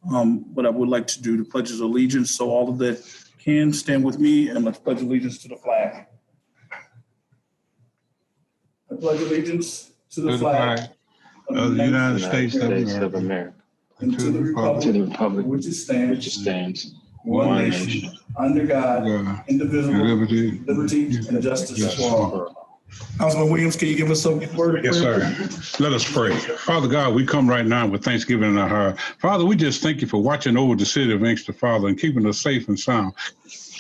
But I would like to do the Pledge of Allegiance. So all of that can stand with me, and let's pledge allegiance to the flag. I pledge allegiance to the flag of the United States of America, and to the republic which it stands, one nation, under God, indivisible, liberty and justice for all. Councilman Williams, can you give us some word of prayer? Yes, sir. Let us pray. Father God, we come right now with thanksgiving in our heart. Father, we just thank you for watching over the city of Inkster, Father, and keeping us safe and sound.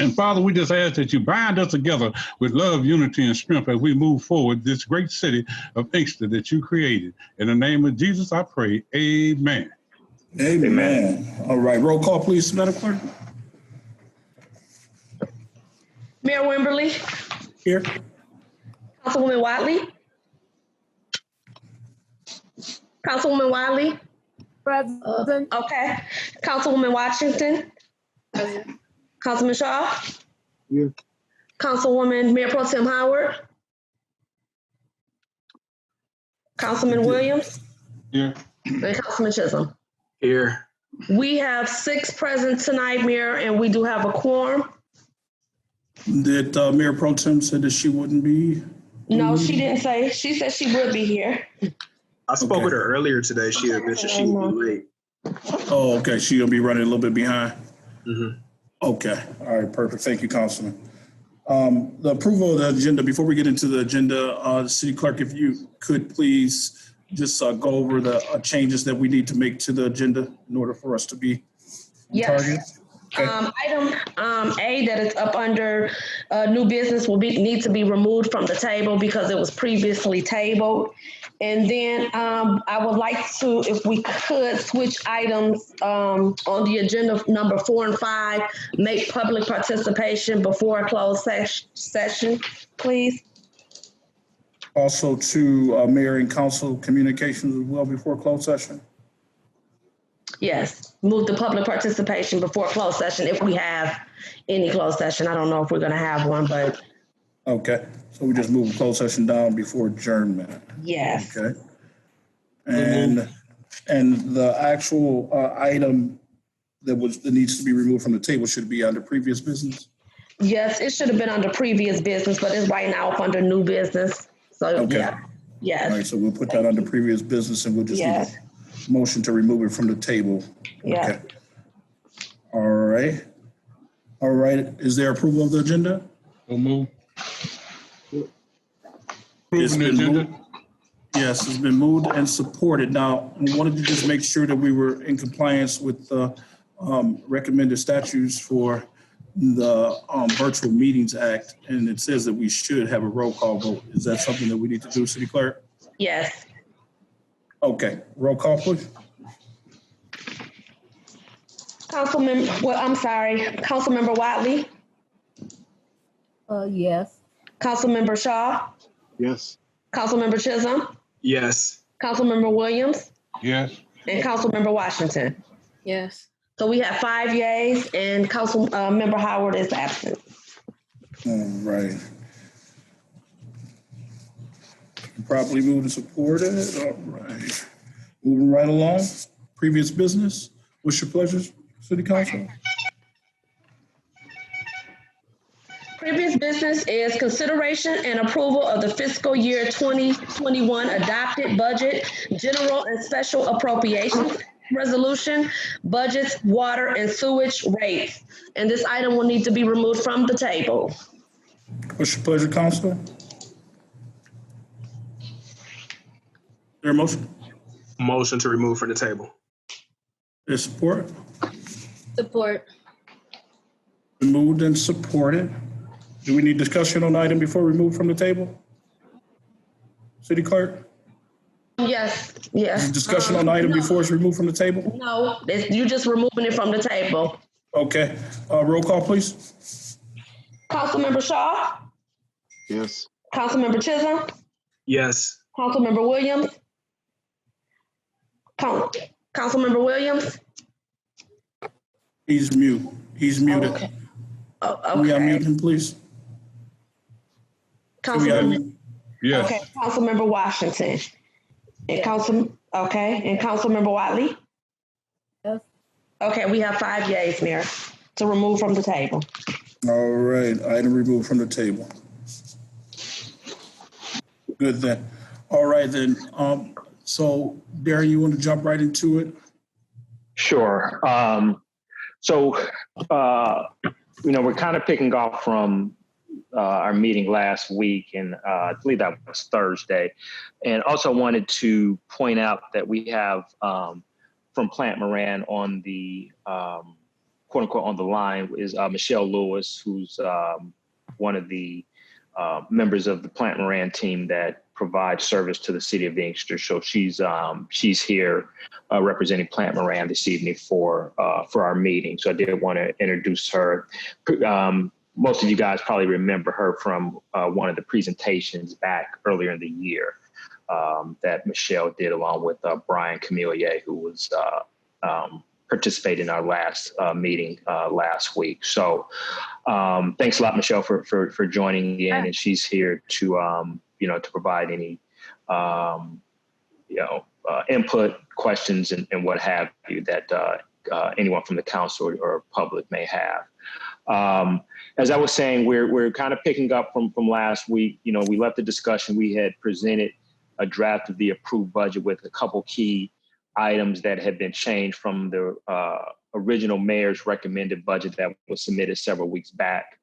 And Father, we just ask that you bind us together with love, unity, and strength as we move forward this great city of Inkster that you created. In the name of Jesus, I pray. Amen. Amen. All right, roll call, please, Madam Clerk. Mayor Wimberly. Here. Councilwoman Watley. Councilwoman Wiley. Present. Okay. Councilwoman Washington. Present. Councilman Shaw. Here. Councilwoman Mayor Pro Tem Howard. Councilman Williams. Here. And Councilman Chisholm. Here. We have 6 present tonight, Mayor, and we do have a quorum. Did Mayor Pro Tem said that she wouldn't be? No, she didn't say. She said she would be here. I spoke with her earlier today. She had mentioned she would be late. Oh, okay. She'll be running a little bit behind. Mm-hmm. Okay. All right. Perfect. Thank you, Councilman. The approval of the agenda. Before we get into the agenda, City Clerk, if you could please just go over the changes that we need to make to the agenda in order for us to be targeted. Okay. Item A that is up under new business need to be removed from the table because it was previously tabled. And then I would like to, if we could, switch items on the agenda number 4 and 5, make public participation before a closed session, please. Also to mayor and council communications as well before closed session. Yes, move the public participation before closed session if we have any closed session. I don't know if we're going to have one, but. Okay, so we just move the closed session down before adjournment. Yes. Okay. And the actual item that needs to be removed from the table should be under previous business? Yes, it should have been under previous business, but it's right now up under new business. So, okay. Yeah. Yes. All right, so we'll put that under previous business and we'll just need a motion to remove it from the table. Yeah. Okay. All right. All right. Is there approval of the agenda? We'll move. It's Approving the been agenda. moved. Yes, it's been moved and supported. Now, we wanted to just make sure that we were in compliance with the recommended statutes for the Virtual Meetings Act, and it says that we should have a roll call vote. Is that something that we need to do, City Clerk? Yes. Okay, roll call, please. Councilmember Watley. Yes. Councilmember Shaw. Yes. Councilmember Chisholm. Yes. Councilmember Williams. Yes. And Councilmember Washington. Yes. So we have 5 yeas and Councilmember Howard is absent. All right. Properly moved and supported. All right. Moving right along. Previous business. What's your pleasure, City Council? Previous business is consideration and approval of the fiscal year 2021 adopted budget, general and special appropriations resolution, budgets, water and sewage rates. And this item will need to be removed from the table. What's your pleasure, Council? Is there a motion? Motion to remove from the table. There's support? Support. Been moved and supported. Do we need discussion on the item before we move from the table? City Clerk? Yes, yes. Discussion on the item before it's removed from the table? No, you're just removing it from the table. Okay, roll call, please. Councilmember Shaw? Yes. Councilmember Chisholm? Yes. Councilmember Williams? Councilmember Williams? He's mute. He's muted. Okay. Can we unmute him, please? Councilmember, Yes. okay, Councilmember Washington. And Councilmember Watley? Yes. Okay, we have 5 yays, Mayor, to remove from the table. All right, item removed from the table. Good then. All right then. So Darren, you want to jump right into it? Sure. So, we're kind of picking off from our meeting last week, and I believe that was Thursday. And also wanted to point out that we have from Plant Moran on the quote unquote on the line is Michelle Lewis, who's one of the members of the Plant Moran team that provides service to the city of Inkster. So she's here representing Plant Moran this evening for our meeting. So I did want to introduce her. Most of you guys probably remember her from one of the presentations back earlier in the year that Michelle did along with Brian Camillier, who was participated in our last meeting last week. So thanks a lot, Michelle, for joining in, and she's here to to provide any input, questions, and what have you that anyone from the council or public may have. As I was saying, we're kind of picking up from last week. We left the discussion. We had presented a draft of the approved budget with a couple key items that had been changed from the original mayor's recommended budget that was submitted several weeks back.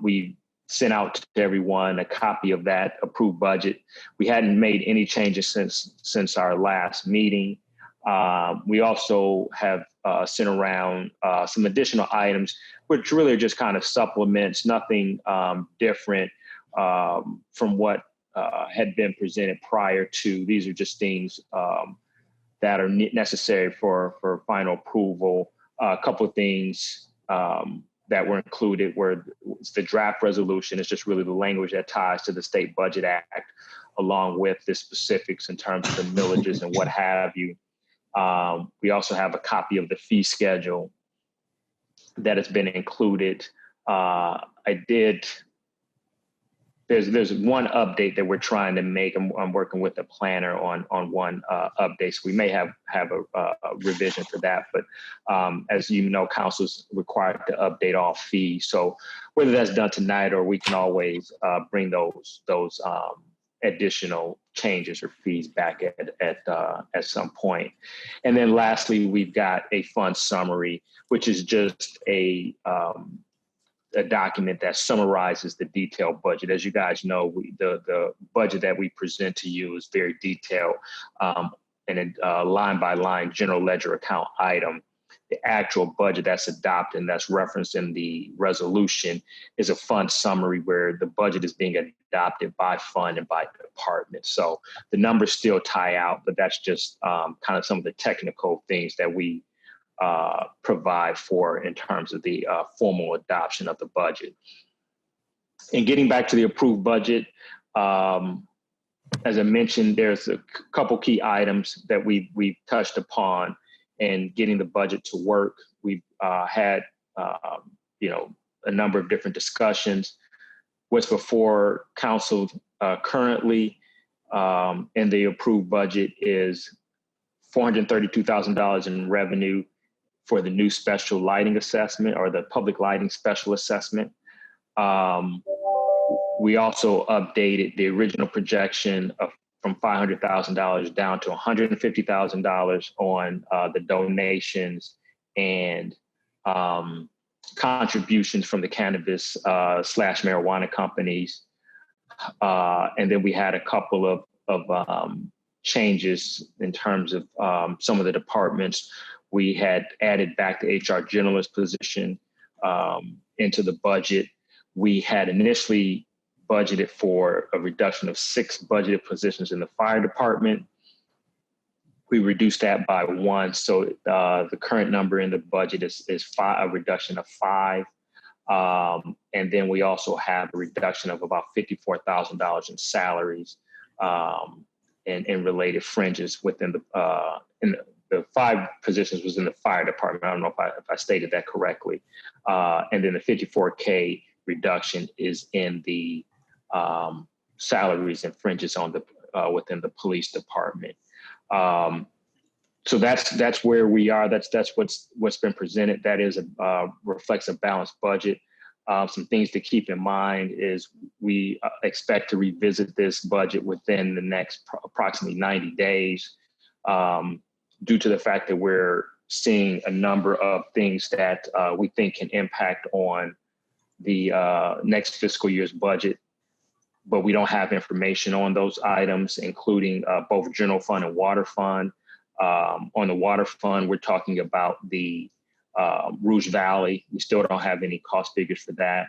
We sent out to everyone a copy of that approved budget. We hadn't made any changes since our last meeting. We also have sent around some additional items, which really are just kind of supplements, nothing different from what had been presented prior to. These are just things that are necessary for final approval. A couple of things that were included were the draft resolution. It's just really the language that ties to the State Budget Act, along with the specifics in terms of the millages and what have you. We also have a copy of the fee schedule that has been included. There's one update that we're trying to make. I'm working with the planner on one update. So we may have a revision for that. But as you know, council's required to update all fees. So whether that's done tonight or we can always bring those additional changes or fees back at some point. And then lastly, we've got a fund summary, which is just a document that summarizes the detailed budget. As you guys know, the budget that we present to you is very detailed and a line by line general ledger account item. The actual budget that's adopted and that's referenced in the resolution is a fund summary where the budget is being adopted by fund and by department. So the numbers still tie out, but that's just kind of some of the technical things that we provide for in terms of the formal adoption of the budget. And getting back to the approved budget, as I mentioned, there's a couple key items that we've touched upon in getting the budget to work. We've had a number of different discussions. What's before council currently in the approved budget is $432,000 in revenue for the new special lighting assessment or the public lighting special assessment. We also updated the original projection from $500,000 down to $150,000 on the donations and contributions from the cannabis / marijuana companies. And then we had a couple of changes in terms of some of the departments. We had added back the HR generalist position into the budget. We had initially budgeted for a reduction of 6 budgeted positions in the fire department. We reduced that by 1. So the current number in the budget is a reduction of 5. And then we also have a reduction of about $54,000 in salaries and related fringes within the 5 positions was in the fire department. I don't know if I stated that correctly. And then the $54K reduction is in the salaries and fringes on the within the police department. So that's where we are. That's what's been presented. That is reflects a balanced budget. Some things to keep in mind is we expect to revisit this budget within the next approximately 90 days, due to the fact that we're seeing a number of things that we think can impact on the next fiscal year's budget, but we don't have information on those items, including both general fund and water fund. On the water fund, we're talking about the Rouge Valley. We still don't have any cost figures for that.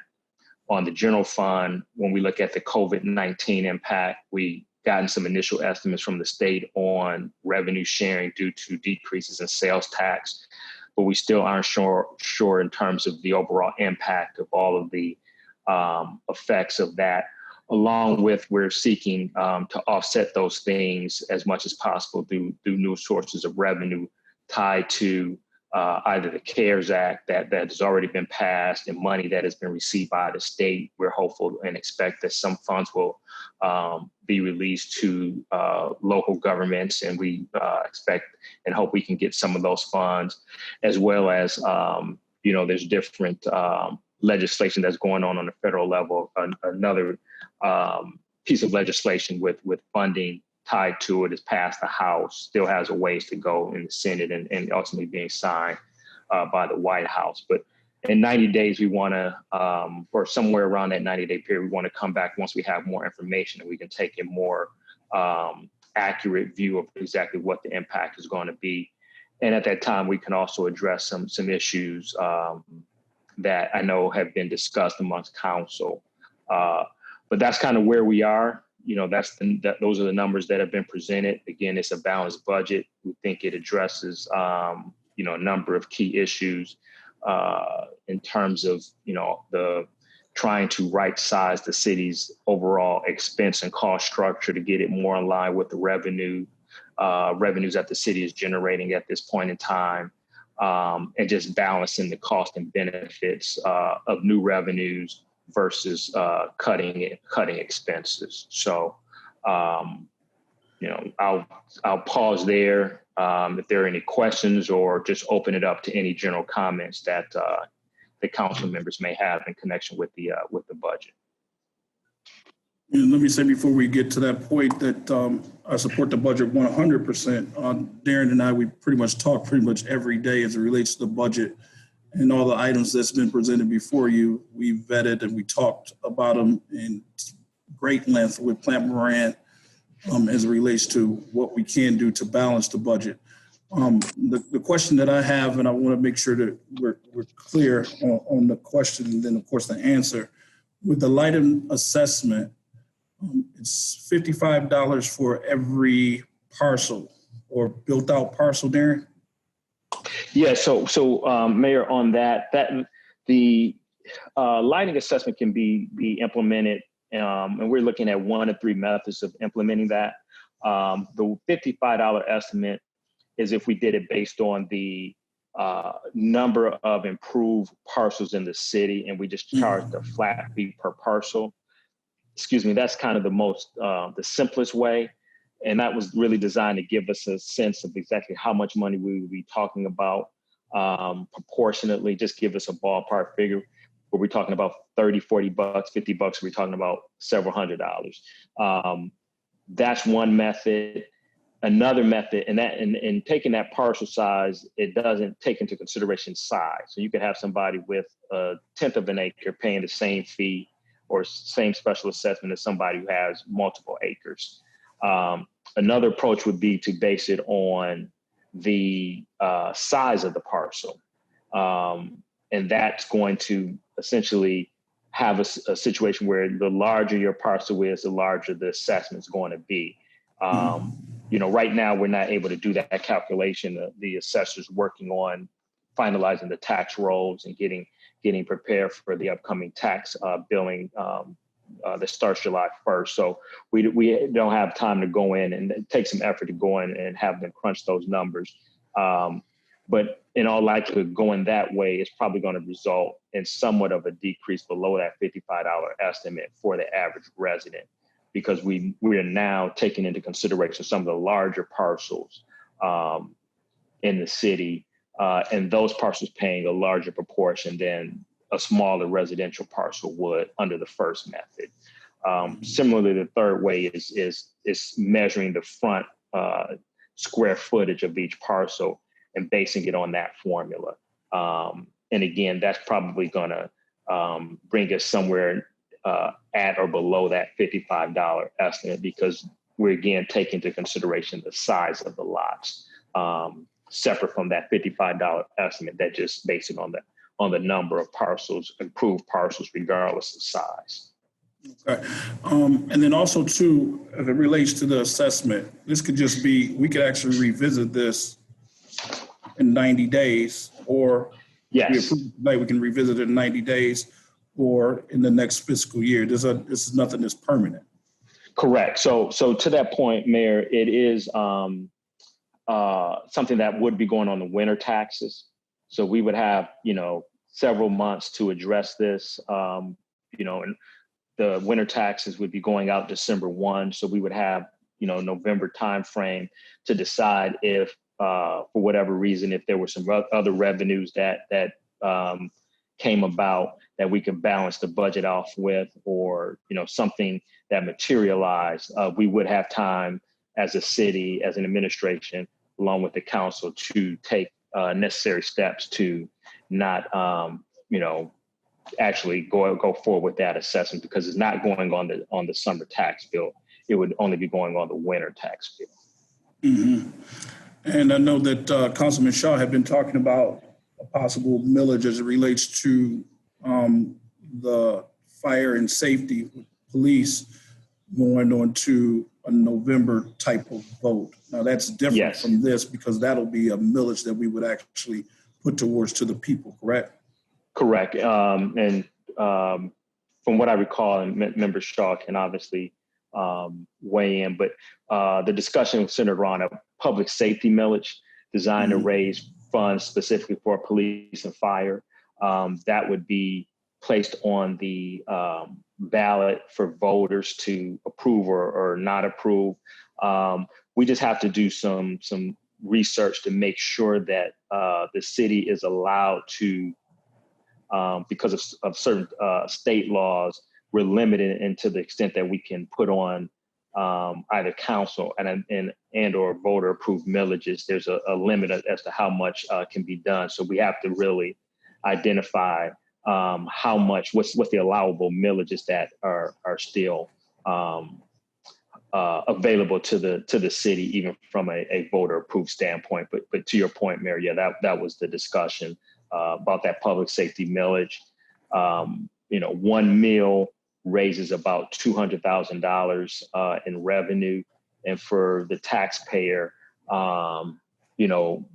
On the general fund, when we look at the COVID-19 impact, we gotten some initial estimates from the state on revenue sharing due to decreases in sales tax, but we still aren't sure in terms of the overall impact of all of the effects of that. Along with, we're seeking to offset those things as much as possible through new sources of revenue tied to either the CARES Act that has already been passed and money that has been received by the state. We're hopeful and expect that some funds will be released to local governments, and we expect and hope we can get some of those funds, as well as, there's different legislation that's going on the federal level. Another piece of legislation with funding tied to it has passed the House, still has a ways to go in the Senate and ultimately being signed by the White House. But in 90 days, we want to, or somewhere around that 90-day period, we want to come back once we have more information and we can take a more accurate view of exactly what the impact is going to be. And at that time, we can also address some issues that I know have been discussed amongst council. But that's kind of where we are. Those are the numbers that have been presented. Again, it's a balanced budget. We think it addresses, a number of key issues in terms of, the trying to right size the city's overall expense and cost structure to get it more in line with the revenues that the city is generating at this point in time, and just balancing the cost and benefits of new revenues versus cutting expenses. So, I'll pause there. If there are any questions, or just open it up to any general comments that the council members may have in connection with the budget. And let me say before we get to that point that I support the budget 100%. Darren and I, we pretty much talk pretty much every day as it relates to the budget and all the items that's been presented before you. We vetted and we talked about them in great length with Plant Moran as it relates to what we can do to balance the budget. The question that I have, and I want to make sure that we're clear on the question and then of course the answer, with the lighting assessment, it's $55 for every parcel or built out parcel, Darren? Yeah, so Mayor, on that the lighting assessment can be implemented, and we're looking at 1 of 3 methods of implementing that. The $55 estimate is if we did it based on the number of improved parcels in the city, and we just charged a flat fee per parcel. Excuse me, that's kind of the simplest way. And that was really designed to give us a sense of exactly how much money we would be talking about proportionately, just give us a ballpark figure. Were we talking about 30, 40 bucks, 50 bucks? We're talking about several $100s. That's one method. Another method, and taking that parcel size, it doesn't take into consideration size. So you could have somebody with 1/10 of an acre paying the same fee or same special assessment as somebody who has multiple acres. Another approach would be to base it on the size of the parcel. And that's going to essentially have a situation where the larger your parcel is, the larger the assessment is going to be. Right now, we're not able to do that calculation. The assessor's working on finalizing the tax rolls and getting prepared for the upcoming tax billing that starts July 1st. So we don't have time to go in, and it takes some effort to go in and have them crunch those numbers. But in all likelihood, going that way is probably going to result in somewhat of a decrease below that $55 estimate for the average resident, because we are now taking into consideration some of the larger parcels in the city, and those parcels paying a larger proportion than a smaller residential parcel would under the first method. Similarly, the third way is measuring the front square footage of each parcel and basing it on that formula. And again, that's probably going to bring us somewhere at or below that $55 estimate, because we're again taking into consideration the size of the lots, separate from that $55 estimate that just based it on the number of parcels, improved parcels, regardless of size. Okay. And then also too, as it relates to the assessment, this could just be, we could actually revisit this in 90 days, or Yes. we approve tonight, we can revisit it in 90 days or in the next fiscal year. This is nothing that's permanent. Correct. So to that point, Mayor, it is something that would be going on the winter taxes. So we would have, several months to address this, and the winter taxes would be going out December 1. So we would have, November timeframe to decide if, for whatever reason, if there were some other revenues that came about that we could balance the budget off with, or, something that materialized, we would have time as a city, as an administration, along with the council, to take necessary steps to not, actually go forward with that assessment, because it's not going on the summer tax bill. It would only be going on the winter tax bill. Mm-hmm. And I know that Councilman Shaw had been talking about a possible millage as it relates to the fire and safety police going on to a November type of vote. Now that's different Yes. from this, because that'll be a millage that we would actually put towards to the people, correct? Correct. And from what I recall, and Member Shaw can obviously weigh in, but the discussion was centered around a public safety millage designed to raise funds specifically for police and fire. That would be placed on the ballot for voters to approve or not approve. We just have to do some research to make sure that the city is allowed to, because of certain state laws, we're limited into the extent that we can put on either council and or voter approved millages. There's a limit as to how much can be done. So we have to really identify how much, what's the allowable millages that are still available to the city, even from a voter approved standpoint. But to your point, Mayor, yeah, that was the discussion about that public safety millage. 1 mill raises about $200,000 in revenue, and for the taxpayer, the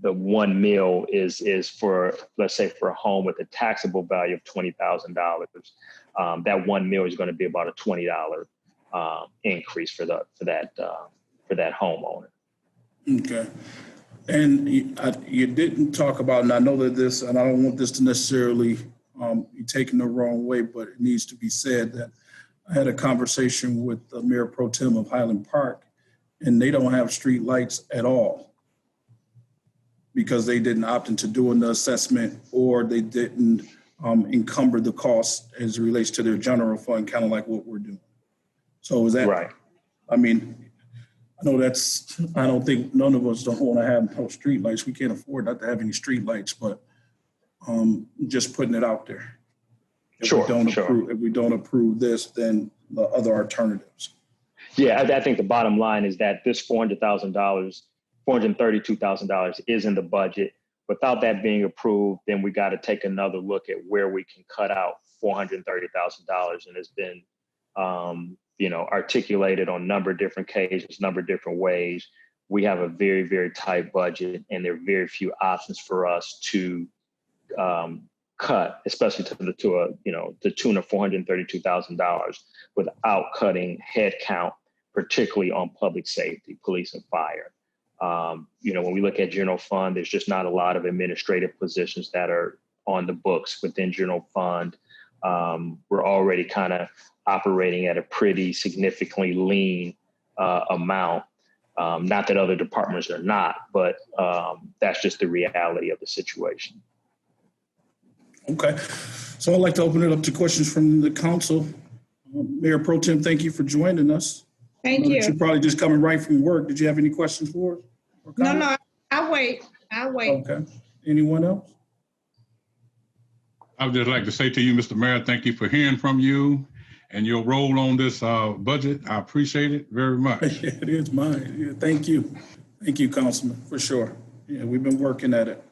1 mill is for, let's say, for a home with a taxable value of $20,000. That 1 mill is going to be about a $20 increase for that homeowner. Okay. And you didn't talk about, and I know that this, and I don't want this to necessarily be taken the wrong way, but it needs to be said that I had a conversation with the Mayor Pro Tem of Highland Park, and they don't have street lights at all because they didn't opt into doing the assessment, or they didn't encumber the cost as it relates to their general fund, kind of like what we're doing. So is that right? I mean, I know I don't think none of us don't want to have no street lights. We can't afford not to have any street lights, but just putting it out there. If we don't approve this, then the other alternatives. Yeah, I think the bottom line is that this $432,000 is in the budget. Without that being approved, then we got to take another look at where we can cut out $430,000, and it's been articulated on a number of different occasions, number of different ways. We have a very, very tight budget, and there are very few options for us to cut, especially to the tune of $432,000 without cutting headcount, particularly on public safety, police and fire. When we look at general fund, there's just not a lot of administrative positions that are on the books within general fund. We're already kind of operating at a pretty significantly lean amount. Not that other departments are not, but that's just the reality of the situation. Okay. So I'd like to open it up to questions from the council. Mayor Pro Tem, thank you for joining us. Thank I know that you. you're probably just coming right from work. Did you have any questions for us? or No, comments? no, I'll wait. I'll wait. Okay. Anyone else? I would just like to say to you, Mr. Mayor, thank you for hearing from you and your role on this budget. I appreciate it very much. Yeah, it is mine. Yeah, thank you. Thank you, Councilman, for sure. Yeah, we've been working at it.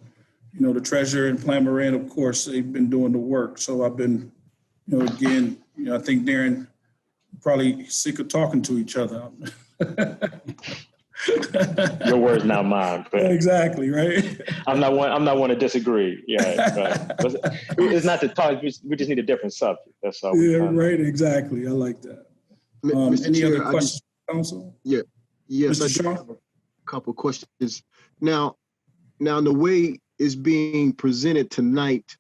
You know, the treasurer and Plan Moran, of course, they've been doing the work. So I've been, again, I think Darren probably sick of talking to each other. Your words, not mine. But Exactly, right? I'm not one to disagree. Yeah, right. It's not to talk. We just need a different subject. That's all. Yeah, right. Exactly. I like that. Mr. Any Chair, other questions, Council? yes, Mr. I do Shaw? have a couple questions. Now, the way it's being presented tonight,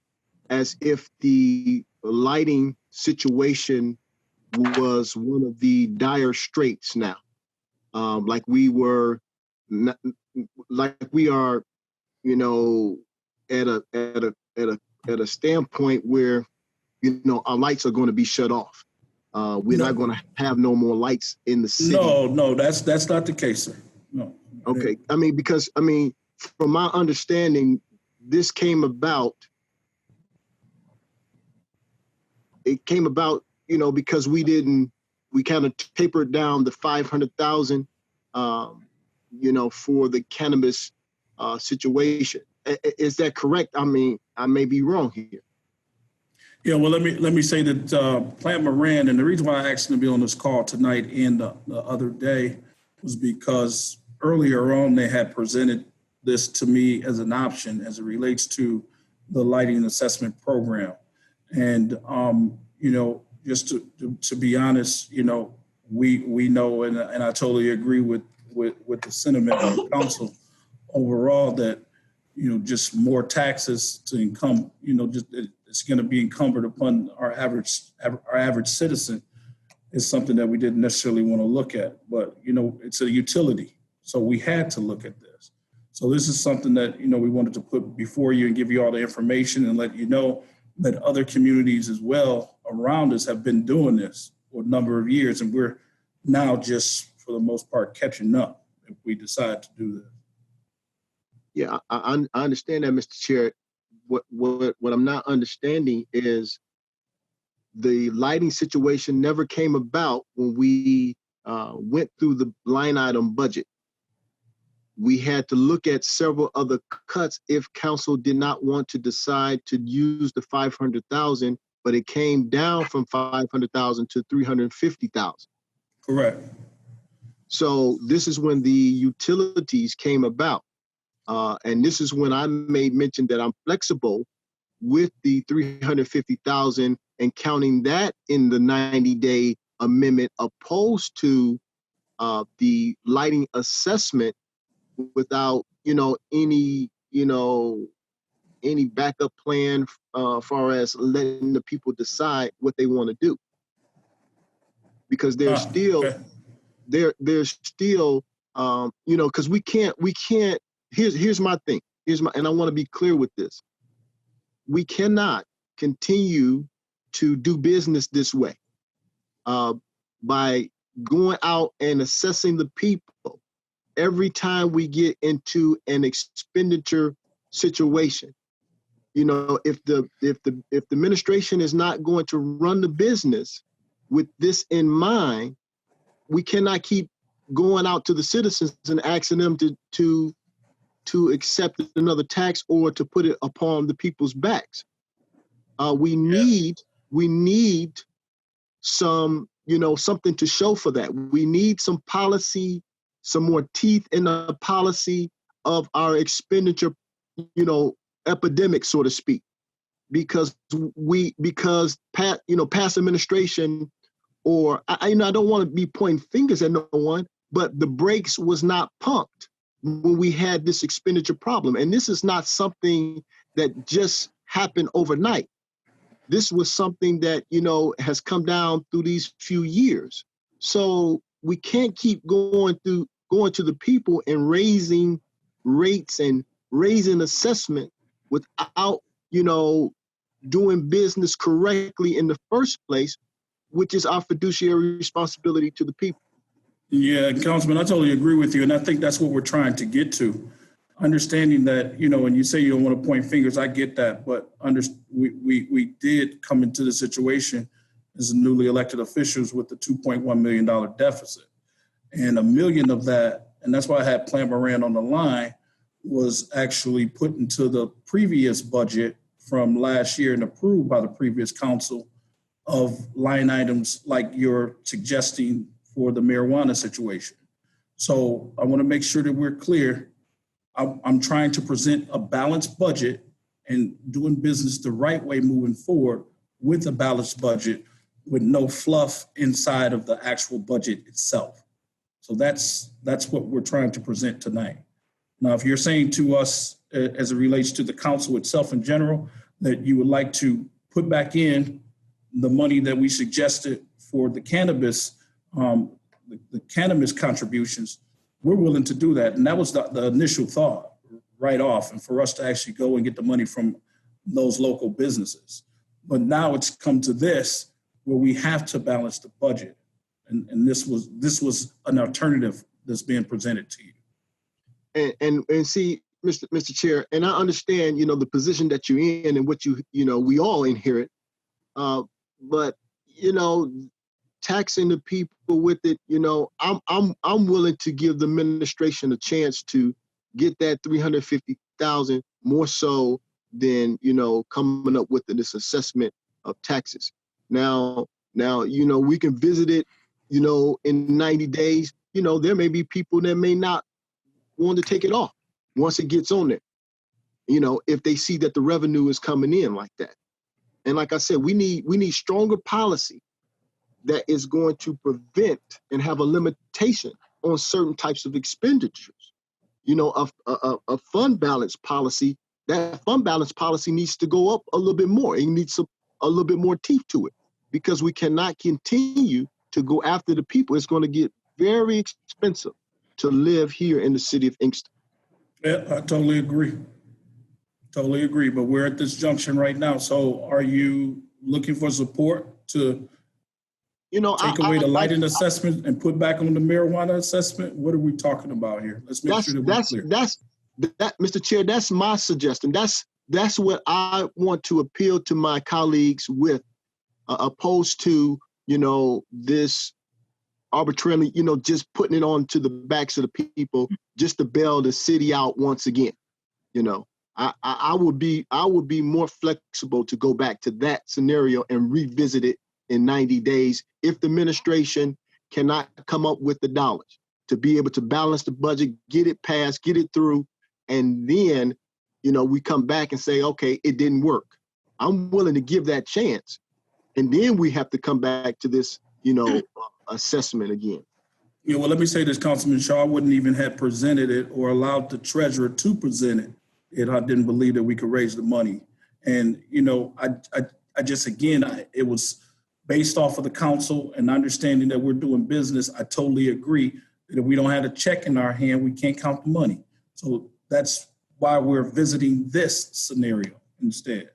as if the lighting situation was one of the dire straits now, like we were, like we are, at a standpoint where, our lights are going to be shut off. We're not going to have no more lights in the city. No, that's not the case, sir. No. Okay. Because from my understanding, this came about. It came about, because we kind of tapered down the 500,000, for the cannabis situation. Is that correct? I may be wrong here. Yeah, well, let me say that Plan Moran, and the reason why I asked him to be on this call tonight and the other day was because earlier on they had presented this to me as an option as it relates to the lighting assessment program. And, just to be honest, we know, and I totally agree with the sentiment of the council overall that, just more taxes to income, it's going to be encumbered upon our average citizen is something that we didn't necessarily want to look at. But, it's a utility. So we had to look at this. So this is something that, we wanted to put before you and give you all the information and let you know that other communities as well around us have been doing this for a number of years. And we're now just, for the most part, catching up if we decide to do this. Yeah, I understand that, Mr. Chair. What I'm not understanding is the lighting situation never came about when we went through the line item budget. We had to look at several other cuts if council did not want to decide to use the 500,000, but it came down from 500,000 to 350,000. Correct. So this is when the utilities came about. And this is when I made mention that I'm flexible with the 350,000 and counting that in the 90-day amendment, opposed to the lighting assessment without, any backup plan far as letting the people decide what they want to do. Because there's still, okay. there's still, because we can't, here's my thing. And I want to be clear with this. We cannot continue to do business this way by going out and assessing the people every time we get into an expenditure situation. If the administration is not going to run the business with this in mind, we cannot keep going out to the citizens and asking them to accept another tax or to put it upon the people's backs. We need some, something to show for that. We need some policy, some more teeth in the policy of our expenditure, epidemic, so to speak, because past administration, or I don't want to be pointing fingers at no one, but the brakes was not pumped when we had this expenditure problem. And this is not something that just happened overnight. This was something that, has come down through these few years. So we can't keep going going to the people and raising rates and raising assessment without, doing business correctly in the first place, which is our fiduciary responsibility to the people. Yeah, Councilman, I totally agree with you. And I think that's what we're trying to get to. Understanding that, when you say you don't want to point fingers, I get that. But we did come into the situation as newly elected officials with the $2.1 million deficit. And $1 million of that, and that's why I had Plant Moran on the line, was actually put into the previous budget from last year and approved by the previous council of line items like you're suggesting for the marijuana situation. So I want to make sure that we're clear. I'm trying to present a balanced budget and doing business the right way moving forward with a balanced budget with no fluff inside of the actual budget itself. So that's what we're trying to present tonight. Now, if you're saying to us, as it relates to the council itself in general, that you would like to put back in the money that we suggested for the cannabis contributions, we're willing to do that. And that was the initial thought right off, and for us to actually go and get the money from those local businesses. But now it's come to this where we have to balance the budget. And this was an alternative that's being presented to you. And see, Mr. Chair, and I understand, the position that you're in and what we all inherit. But taxing the people with it, I'm willing to give the administration a chance to get that $350,000 more so than coming up with this assessment of taxes. Now we can visit it, in 90 days. There may be people that may not want to take it off once it gets on there. If they see that the revenue is coming in like that. And like I said, we need stronger policy that is going to prevent and have a limitation on certain types of expenditures. A fund balance policy, that fund balance policy needs to go up a little bit more. It needs a little bit more teeth to it, because we cannot continue to go after the people. It's going to get very expensive to live here in the city of Inkster. Yeah, I totally agree. Totally agree. But we're at this junction right now. So are you looking for support to take away the lighting assessment and put back on the marijuana assessment? What are we talking about here? Let's make sure that we're clear. That, Mr. Chair, that's my suggestion. That's what I want to appeal to my colleagues with, opposed to, this arbitrarily, just putting it on to the backs of the people just to bail the city out once again. I would be more flexible to go back to that scenario and revisit it in 90 days if the administration cannot come up with the dollars to be able to balance the budget, get it passed, get it through, and then, we come back and say, okay, it didn't work. I'm willing to give that chance. And then we have to come back to this, assessment again. Well, let me say this, Councilman Shaw, I wouldn't even have presented it or allowed the treasurer to present it if I didn't believe that we could raise the money. And, I just, again, it was based off of the council and understanding that we're doing business. I totally agree that if we don't have a check in our hand, we can't count the money. So that's why we're visiting this scenario instead.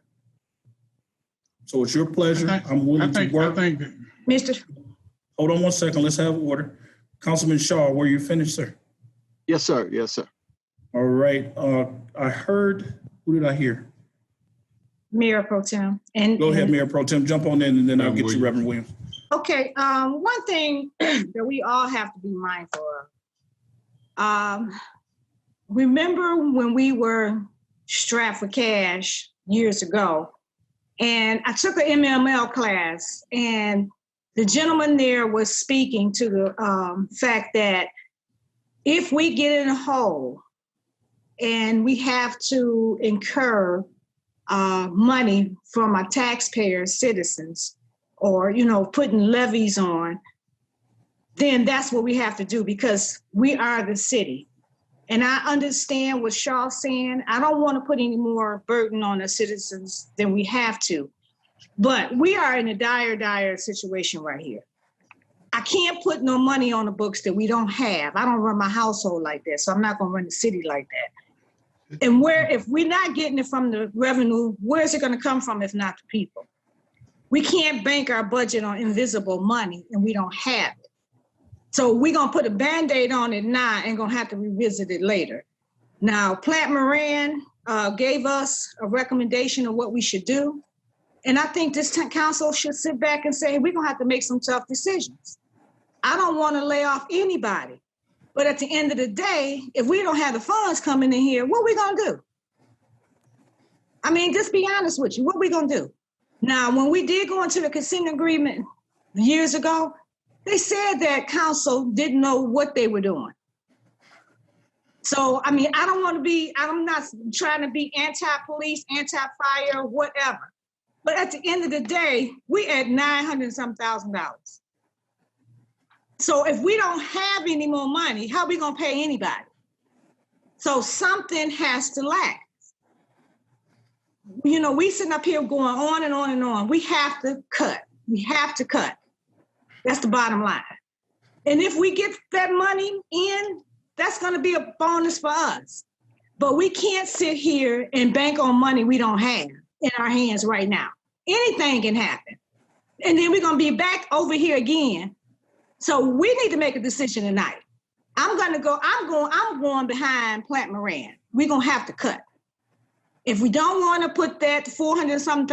So it's your pleasure. I'm willing to work. Mr. Hold on one second. Let's have order. Councilman Shaw, were you finished, sir? Yes, sir. Yes, sir. All right. I heard, who did I hear? Mayor Pro Tem. Go ahead, Mayor Pro Tem. Jump on in, and then I'll get you, Reverend Williams. Okay. One thing that we all have to be mindful of. Remember when we were strapped for cash years ago, and I took an MML class, and the gentleman there was speaking to the fact that if we get in a hole and we have to incur money from our taxpayers, citizens, or, putting levies on, then that's what we have to do, because we are the city. And I understand what Shaw's saying. I don't want to put any more burden on the citizens than we have to. But we are in a dire situation right here. I can't put no money on the books that we don't have. I don't run my household like that, so I'm not gonna run the city like that. And if we're not getting it from the revenue, where is it gonna come from if not the people? We can't bank our budget on invisible money and we don't have it. So we're gonna put a Band-Aid on it now and gonna have to revisit it later. Now, Plant Moran gave us a recommendation of what we should do. And I think this council should sit back and say, we're gonna have to make some tough decisions. I don't wanna lay off anybody. But at the end of the day, if we don't have the funds coming in here, what are we gonna do? I mean, just be honest with you, what are we gonna do? Now, when we did go into the consent agreement years ago, they said that council didn't know what they were doing. So, I mean, I'm not trying to be anti-police, anti-fire, whatever. But at the end of the day, we at $900,000. So if we don't have any more money, how are we gonna pay anybody? So something has to last. You know, we sitting up here going on and on and on. We have to cut. We have to cut. That's the bottom line. And if we get that money in, that's gonna be a bonus for us. But we can't sit here and bank on money we don't have in our hands right now. Anything can happen. And then we're gonna be back over here again. So we need to make a decision tonight. I'm going behind Plant Moran. We're gonna have to cut. If we don't wanna put that $400-something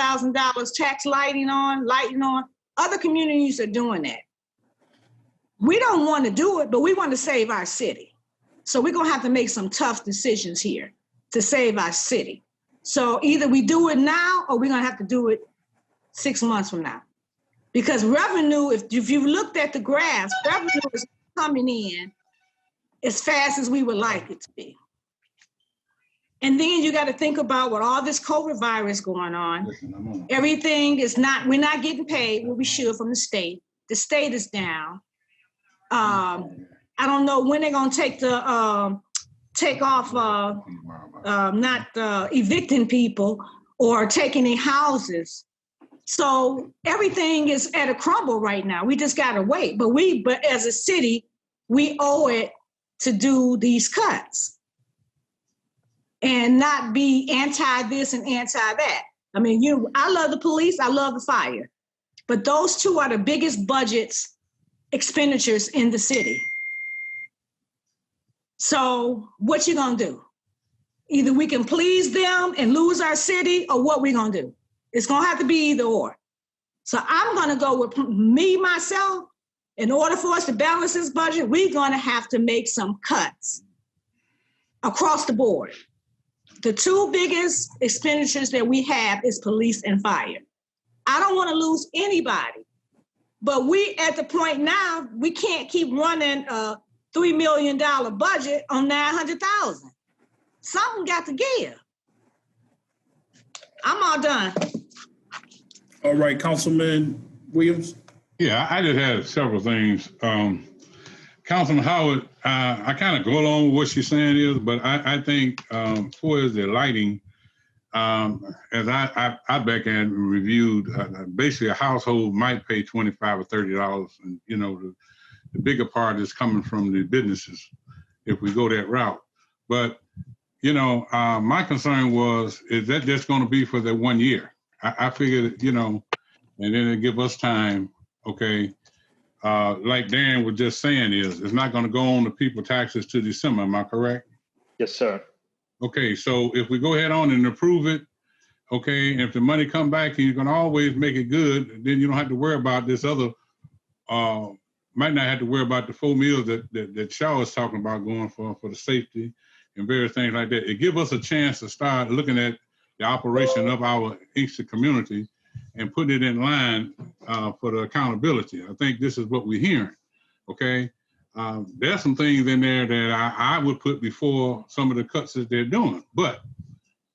tax lighting on, other communities are doing that. We don't wanna do it, but we wanna save our city. So we're gonna have to make some tough decisions here to save our city. So either we do it now or we're gonna have to do it 6 months from now. Because revenue, if you looked at the graphs, revenue is coming in as fast as we would like it to be. And then you got to think about what all this COVID virus going on. Everything is we're not getting paid what we should from the state. The state is down. I don't know when they're gonna take off not evicting people or taking their houses. So everything is at a crumble right now. We just gotta wait. But as a city, we owe it to do these cuts and not be anti this and anti that. I mean, I love the police, I love the fire, but those two are the biggest budgets expenditures in the city. So what you gonna do? Either we can please them and lose our city, or what we gonna do? It's gonna have to be either or. So I'm gonna go with myself. In order for us to balance this budget, we're gonna have to make some cuts across the board. The two biggest expenditures that we have is police and fire. I don't wanna lose anybody, but we at the point now, we can't keep running a $3 million budget on 900,000. Something got to give. I'm all done. All right, Councilman Williams. Yeah, I just had several things. Councilman Howard, I kind of go along with what she's saying is, but I think for the lighting, as I back and reviewed, basically a household might pay $25 or $30, and you know the bigger part is coming from the businesses if we go that route. But you know, my concern is that just going to be for the 1 year? I figured, you know, and then it give us time, okay? Like Dan was just saying it's not going to go on the people taxes to December, am I correct? Yes, sir. Okay, so if we go ahead on and approve it, okay, and if the money come back and you can always make it good, then you don't have to worry about this other, might not have to worry about the 4 meals that Shaw is talking about going for the safety and various things like that. It gives us a chance to start looking at the operation of our Inkster community and putting it in line for the accountability. I think this is what we're hearing, okay? There's some things in there that I would put before some of the cuts that they're doing, but,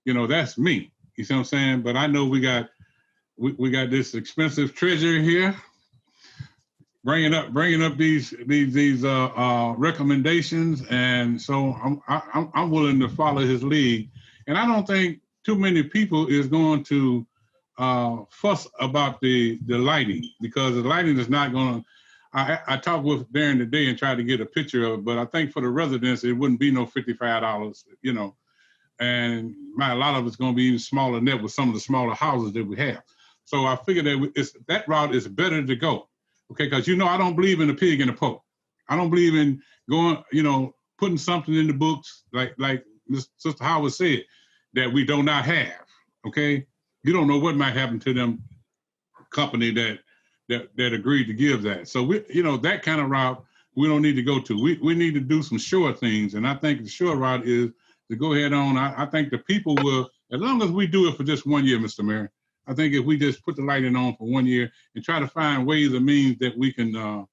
you know, that's me, you see what I'm saying? But I know we got this expensive treasurer here bringing up these recommendations, and so I'm willing to follow his lead. And I don't think too many people is going to fuss about the lighting, because the lighting is not going to. I talked with Darren today and tried to get a picture of it, but I think for the residents, it wouldn't be no $55, you know. And a lot of it's going to be even smaller than that with some of the smaller houses that we have. So I figured that that route is better to go, okay? Because, you know, I don't believe in the pig in the poke. I don't believe in going, you know, putting something in the books like Sister Howard said that we do not have, okay? You don't know what might happen to them company that agreed to give that. So we, you know, that kind of route we don't need to go to. We need to do some sure things, and I think the sure route is to go ahead on. I think the people will, as long as we do it for just 1 year, Mr. Mayor. I think if we just put the lighting on for 1 year and try to find ways and means that we can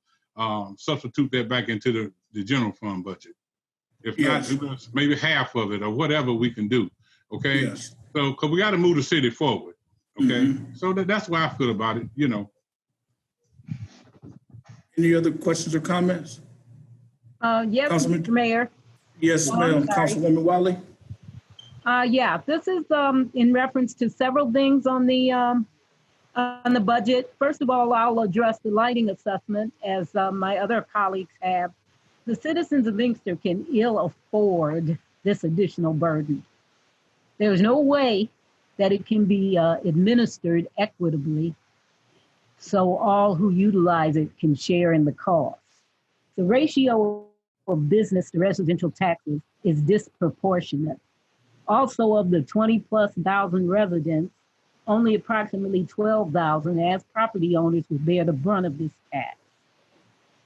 substitute that back into the general fund budget. If Yes. not, maybe half of it or whatever we can do. Okay. Yes. So, because we got to move the city forward. Okay. So that's why I feel about it, you know. Any other questions or comments? Yes, Councilman- Mr. Mayor. Yes, I'm ma'am. sorry. Councilwoman Wiley? Yeah, this is in reference to several things on the budget. First of all, I'll address the lighting assessment as my other colleagues have. The citizens of Inkster can ill afford this additional burden. There's no way that it can be administered equitably so all who utilize it can share in the cost. The ratio of business to residential taxes is disproportionate. Also, of the 20,000+ residents, only approximately 12,000 as property owners will bear the brunt of this tax,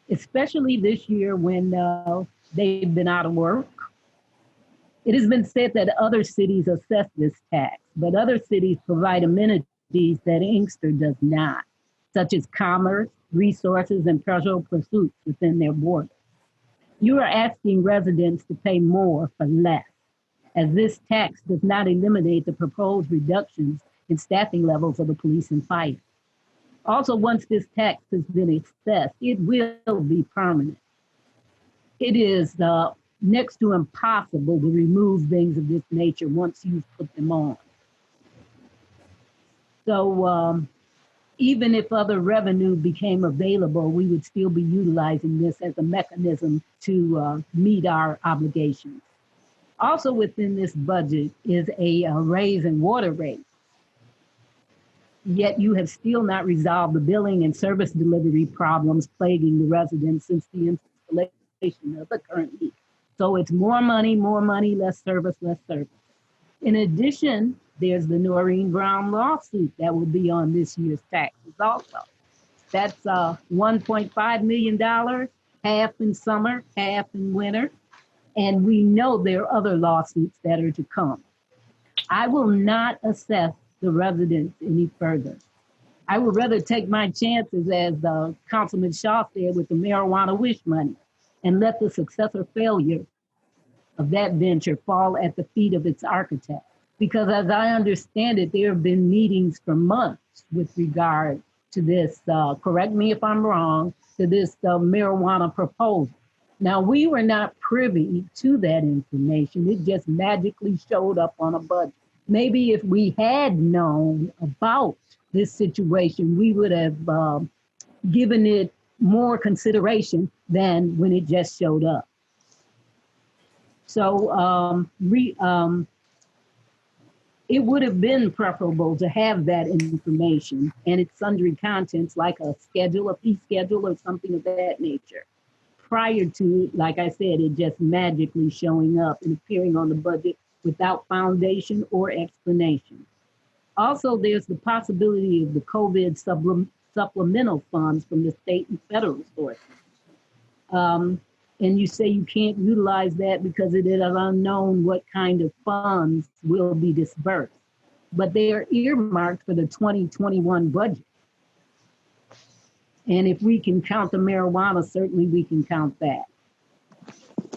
especially this year when they've been out of work. It has been said that other cities assess this tax, but other cities provide amenities that Inkster does not, such as commerce, resources, and pleasurable pursuits within their borders. You are asking residents to pay more for less, as this tax does not eliminate the proposed reductions in staffing levels of the police and fire. Also, once this tax has been assessed, it will be permanent. It is next to impossible to remove things of this nature once you've put them on. So even if other revenue became available, we would still be utilizing this as a mechanism to meet our obligations. Also within this budget is a raise in water rates. Yet you have still not resolved the billing and service delivery problems plaguing the residents since the installation of the current leak. So it's more money, less service, less service. In addition, there's the Noreen Brown lawsuit that will be on this year's taxes also. That's $1.5 million, half in summer, half in winter. And we know there are other lawsuits that are to come. I will not assess the residents any further. I would rather take my chances, as Councilman Shaw said, with the marijuana wish money and let the success or failure of that venture fall at the feet of its architect. Because as I understand it, there have been meetings for months with regard to this, correct me if I'm wrong, to this marijuana proposal. Now, we were not privy to that information. It just magically showed up on a budget. Maybe if we had known about this situation, we would have given it more consideration than when it just showed up. So it would have been preferable to have that information and its sundry contents, like a schedule, a fee schedule or something of that nature, prior to, like I said, it just magically showing up and appearing on the budget without foundation or explanation. Also, there's the possibility of the COVID supplemental funds from the state and federal sources. And you say you can't utilize that because it is unknown what kind of funds will be dispersed. But they are earmarked for the 2021 budget. And if we can count the marijuana, certainly we can count that.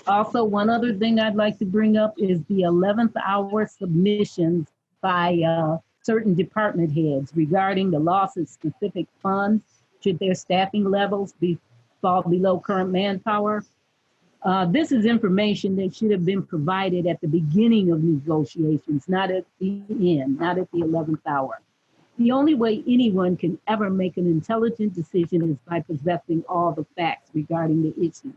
Also, one other thing I'd like to bring up is the 11th hour submissions by certain department heads regarding the loss of specific funds should their staffing levels fall below current manpower. This is information that should have been provided at the beginning of negotiations, not at the end, not at the 11th hour. The only way anyone can ever make an intelligent decision is by possessing all the facts regarding the issue.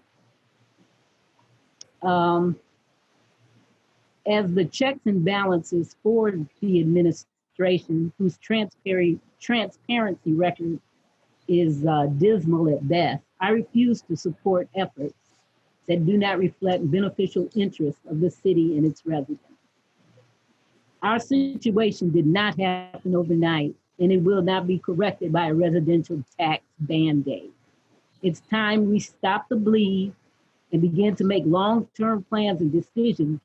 As the checks and balances for the administration, whose transparency record is dismal at best, I refuse to support efforts that do not reflect beneficial interests of the city and its residents. Our situation did not happen overnight, and it will not be corrected by a residential tax band-aid. It's time we stop the bleed and begin to make long-term plans and decisions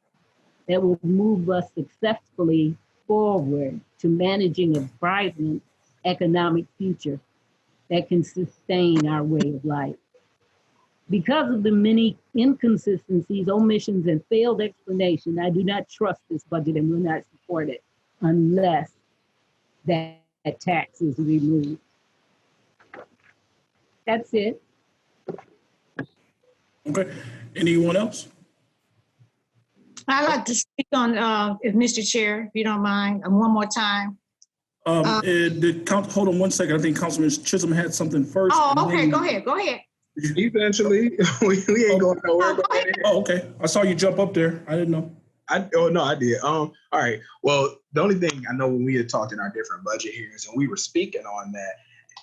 that will move us successfully forward to managing a vibrant economic future that can sustain our way of life. Because of the many inconsistencies, omissions, and failed explanation, I do not trust this budget and will not support it unless that tax is removed. That's it. Okay, anyone else? I'd like to speak on, if Mr. Chair, if you don't mind, one more time. Hold on one second. I think Councilman Chisholm had something first. Oh, okay, go ahead. Eventually, we ain't going nowhere. Go ahead. Oh, okay. I saw you jump up there. I didn't know. I did. All right. Well, the only thing I know when we had talked in our different budget hearings, and we were speaking on that,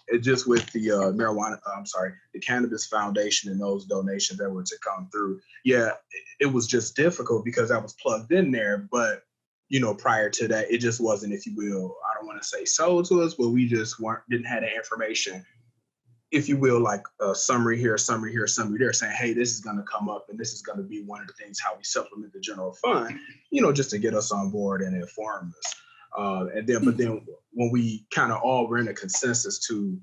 it just with the the Cannabis Foundation and those donations that were to come through. Yeah, it was just difficult because I was plugged in there, but prior to that, it just wasn't, if you will, I don't want to say sold to us, but we just didn't have the information, if you will, like a summary here, a summary here, a summary there, saying, hey, this is going to come up and this is going to be one of the things how we supplement the general fund, just to get us on board and inform us. But then when we kind of all were in a consensus to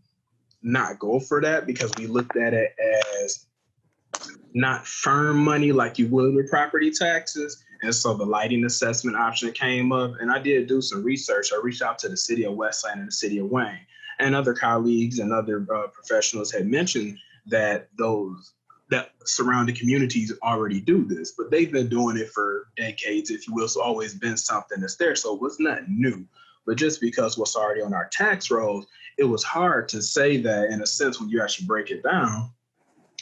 not go for that because we looked at it as not firm money like you would with property taxes. And so the lighting assessment option came up, and I did do some research. I reached out to the city of Westland and the city of Wayne, and other colleagues and other professionals had mentioned that that surrounding communities already do this, but they've been doing it for decades, if you will. So always been something that's there. So it was not new, but just because what's already on our tax rolls, it was hard to say that in a sense when you actually break it down.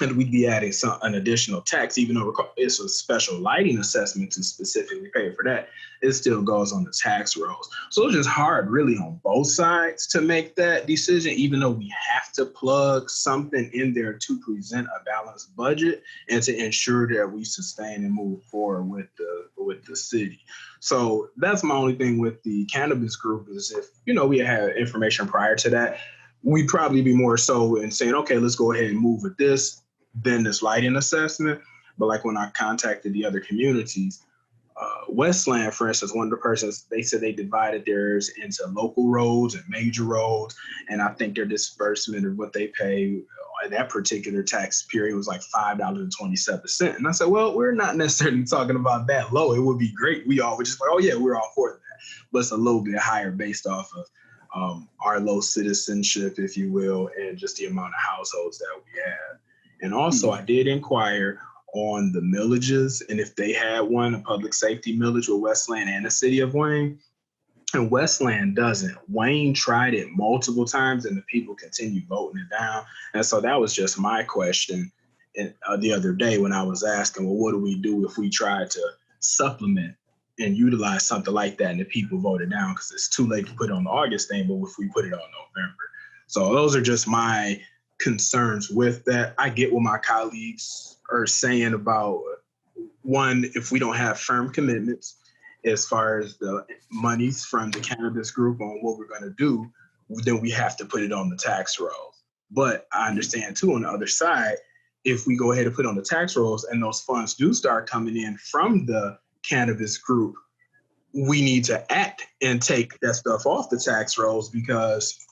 And we'd be adding an additional tax, even though it's a special lighting assessment to specifically pay for that, it still goes on the tax rolls. So it's just hard really on both sides to make that decision, even though we have to plug something in there to present a balanced budget and to ensure that we sustain and move forward with the city. So that's my only thing with the cannabis group is if, we had information prior to that, we'd probably be more so in saying, okay, let's go ahead and move with this, then this lighting assessment. But like when I contacted the other communities, Westland, for instance, one of the persons, they said they divided theirs into local roads and major roads. And I think their disbursement of what they pay in that particular tax period was like $5.27. And I said, well, we're not necessarily talking about that low. It would be great. We all were just like, oh yeah, we're all for that. But it's a little bit higher based off of our low citizenship, if you will, and just the amount of households that we have. And also I did inquire on the millages and if they had one, a public safety millage with Westland and the city of Wayne. And Westland doesn't. Wayne tried it multiple times and the people continue voting it down. And so that was just my question the other day when I was asking, well, what do we do if we try to supplement and utilize something like that and the people voted down, because it's too late to put it on the August thing, but if we put it on November. So those are just my concerns with that. I get what my colleagues are saying about, one, if we don't have firm commitments as far as the monies from the cannabis group on what we're going to do, then we have to put it on the tax rolls. But I understand too, on the other side, if we go ahead and put on the tax rolls and those funds do start coming in from the cannabis group, we need to act and take that stuff off the tax rolls, because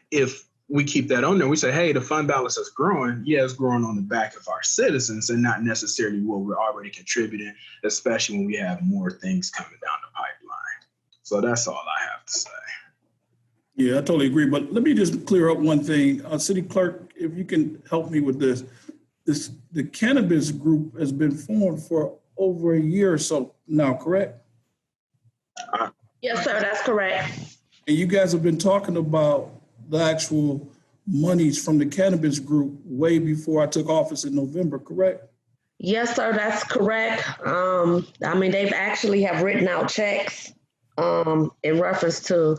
if we keep that on there, we say, hey, the fund balance is growing. Yeah, it's growing on the back of our citizens and not necessarily what we're already contributing, especially when we have more things coming down the pipeline. So that's all I have to say. Yeah, I totally agree. But let me just clear up one thing. City Clerk, if you can help me with this. The cannabis group has been formed for over a year or so now, correct? Yes, sir, that's correct. And you guys have been talking about the actual monies from the cannabis group way before I took office in November, correct? Yes, sir, that's correct. I mean, they've actually have written out checks in reference to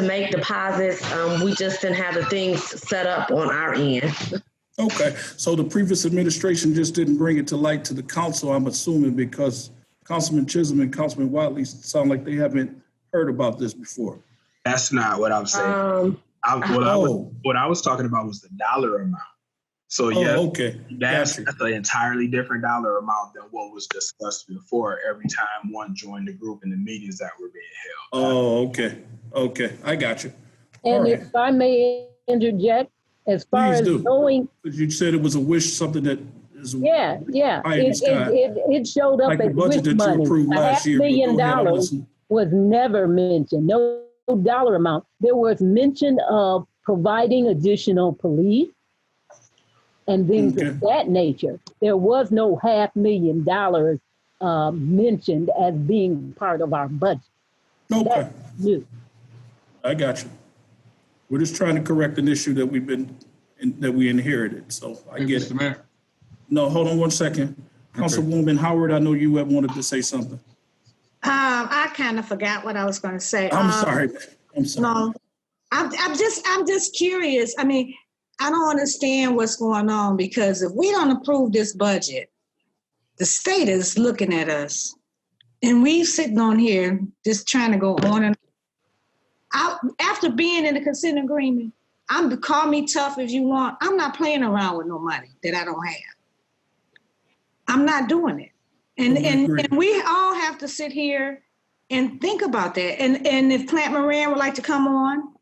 make deposits. We just didn't have the things set up on our end. Okay, so the previous administration just didn't bring it to light to the council, I'm assuming, because Councilman Chisholm and Councilman Watley sound like they haven't heard about this before. That's not what I'm saying. What I was talking about was the dollar amount. So yes, okay. That's Gotcha. an entirely different dollar amount than what was discussed before every time one joined the group in the meetings that were being held. Oh, okay. Okay, I got you. And All right. if I may interject, as far Please as do. going, Because you said it was a wish, something that is yeah, high in the sky. it showed up Like the as budget wish that you money. approved last year. But $500,000 go ahead, I'm listening. was never mentioned, no dollar amount. There was mention of providing additional police and things of that nature. There was no $500,000 mentioned as being part of our budget. Okay, That's new. I got you. We're just trying to correct an issue that we inherited, so I Hey, get Mr. it. Mayor. No, hold on one second. Councilwoman Howard, I know you had wanted to say something. I kind of forgot what I was going to say. I'm sorry. I'm sorry. No, I'm just curious. I mean, I don't understand what's going on, because if we don't approve this budget, the state is looking at us, and we sitting on here just trying to go on and after being in the consent agreement. Call me tough if you want. I'm not playing around with no money that I don't have. I'm not doing it. And we all have to sit here and think about that. And if Plant Moran would like to come on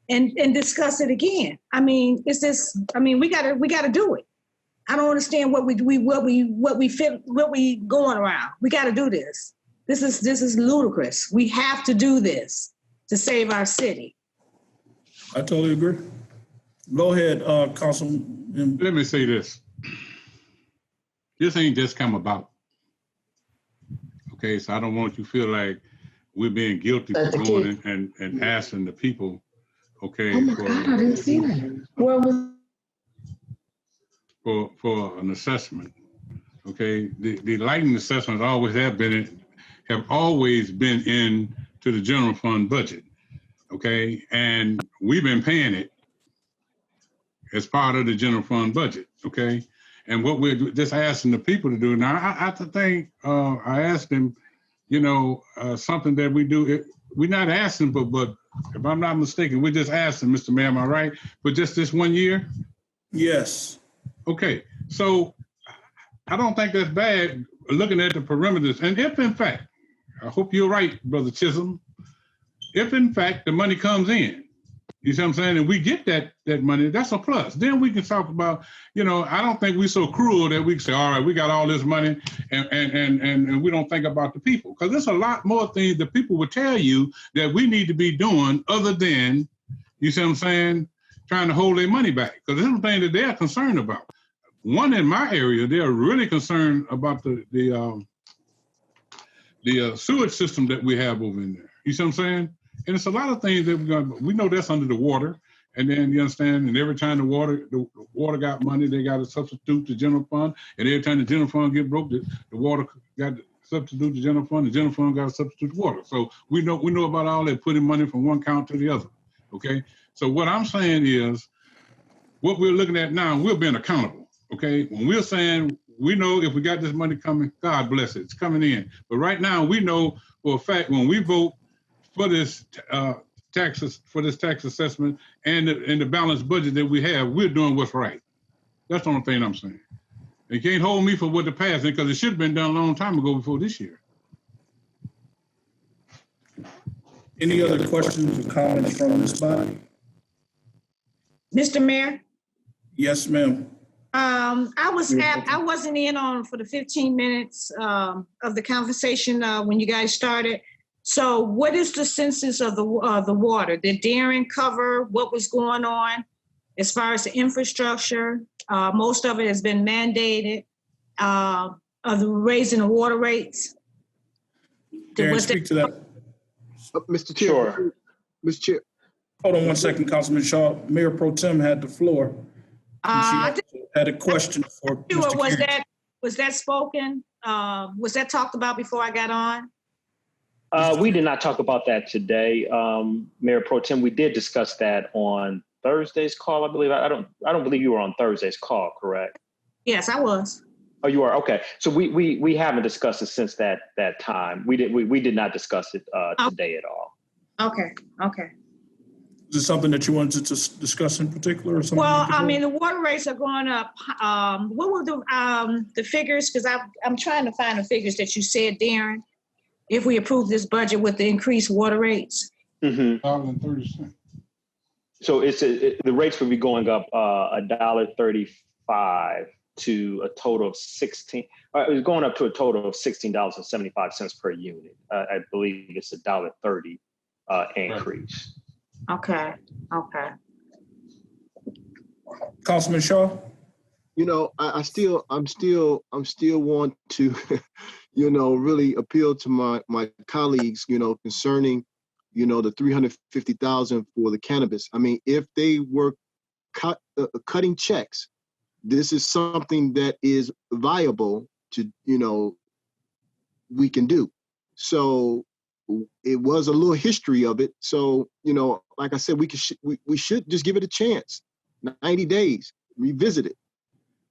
and discuss it again, I mean, it's just, I mean, we gotta do it. I don't understand what we going around. We gotta do this. This is ludicrous. We have to do this to save our city. I totally agree. Go ahead, Councilman. Let me say this. This ain't just come about. Okay, so I don't want you to feel like we're being guilty for going and asking the people, okay, Oh my God, I didn't see that. Where was? For an assessment. Okay, the lighting assessments have always been in to the general fund budget. Okay, and we've been paying it as part of the general fund budget. Okay, and what we're just asking the people to do now, I think I asked them, something that we do. We're not asking, but if I'm not mistaken, we're just asking, Mr. Mayor, am I right? For just this 1 year? Yes. Okay, so I don't think that's bad looking at the perimeters. And if in fact, I hope you're right, Brother Chisholm, if in fact the money comes in, you see what I'm saying, and we get that money, that's a plus. Then we can talk about, I don't think we're so cruel that we can say, all right, we got all this money and we don't think about the people. Because there's a lot more things that people would tell you that we need to be doing other than, you see what I'm saying, trying to hold their money back. Because there's some things that they're concerned about. One in my area, they're really concerned about the sewage system that we have over in there. You see what I'm saying? And it's a lot of things that we know that's under the water. And then you understand, and every time the water got money, they got to substitute the general fund. And every time the general fund get broke, the water got to substitute the general fund got to substitute the water. So we know about all that, putting money from one account to the other. Okay. So what I'm saying is, what we're looking at now, we're being accountable. Okay, when we're saying we know if we got this money coming, God bless it, it's coming in. But right now, we know for a fact when we vote for this tax assessment and the balanced budget that we have, we're doing what's right. That's the only thing I'm saying. You can't hold me for what the past is, because it should have been done a long time ago before this year. Any other questions or comments from this body? Mr. Mayor? Yes, ma'am. I wasn't in on for the 15 minutes of the conversation when you guys started. So what is the census of the water? Did Darren cover what was going on as far as the infrastructure? Most of it has been mandated. Of the raising the water rates. Darren, speak to that. Mr. Chair, Sure. Mr. Chair, Hold on one second, Councilman Shaw. Mayor Pro Tem had the floor. And she I think had a question for Mr. Carey. was that spoken? Was that talked about before I got on? We did not talk about that today, Mayor Pro Tem. We did discuss that on Thursday's call, I believe. I don't believe you were on Thursday's call, correct? Yes, I was. Oh, you are? Okay. So we haven't discussed it since that time. We did not discuss it today at all. Okay. Is this something that you wanted to discuss in particular or something? Well, I mean, the water rates are going up. What were the figures? Because I'm trying to find the figures that you said, Darren. If we approve this budget with the increased water rates. Mm-hmm. $1.30. So the rates would be going up $1.35 to a total of 16. It was going up to a total of $16.75 per unit. I believe it's $1.30 increase. Okay. Councilman Shaw? you know, I'm still want to, really appeal to my colleagues, concerning, the 350,000 for the cannabis. I mean, if they were cutting checks, this is something that is viable to, we can do. So it was a little history of it. So, like I said, we should just give it a chance. 90 days, revisit it.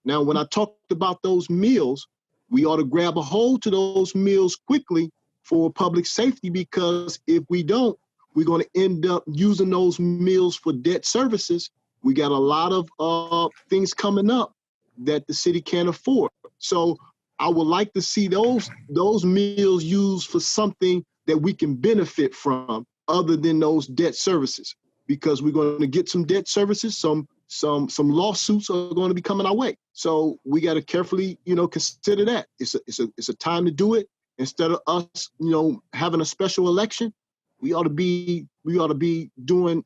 Now, when I talked about those meals, we ought to grab a hold to those meals quickly for public safety, because if we don't, we're going to end up using those meals for debt services. We got a lot of things coming up that the city can't afford. So I would like to see those meals used for something that we can benefit from other than those debt services, because we're going to get some debt services, some lawsuits are going to be coming our way. So we got to carefully, consider that. It's a time to do it. Instead of us, having a special election, we ought to be doing,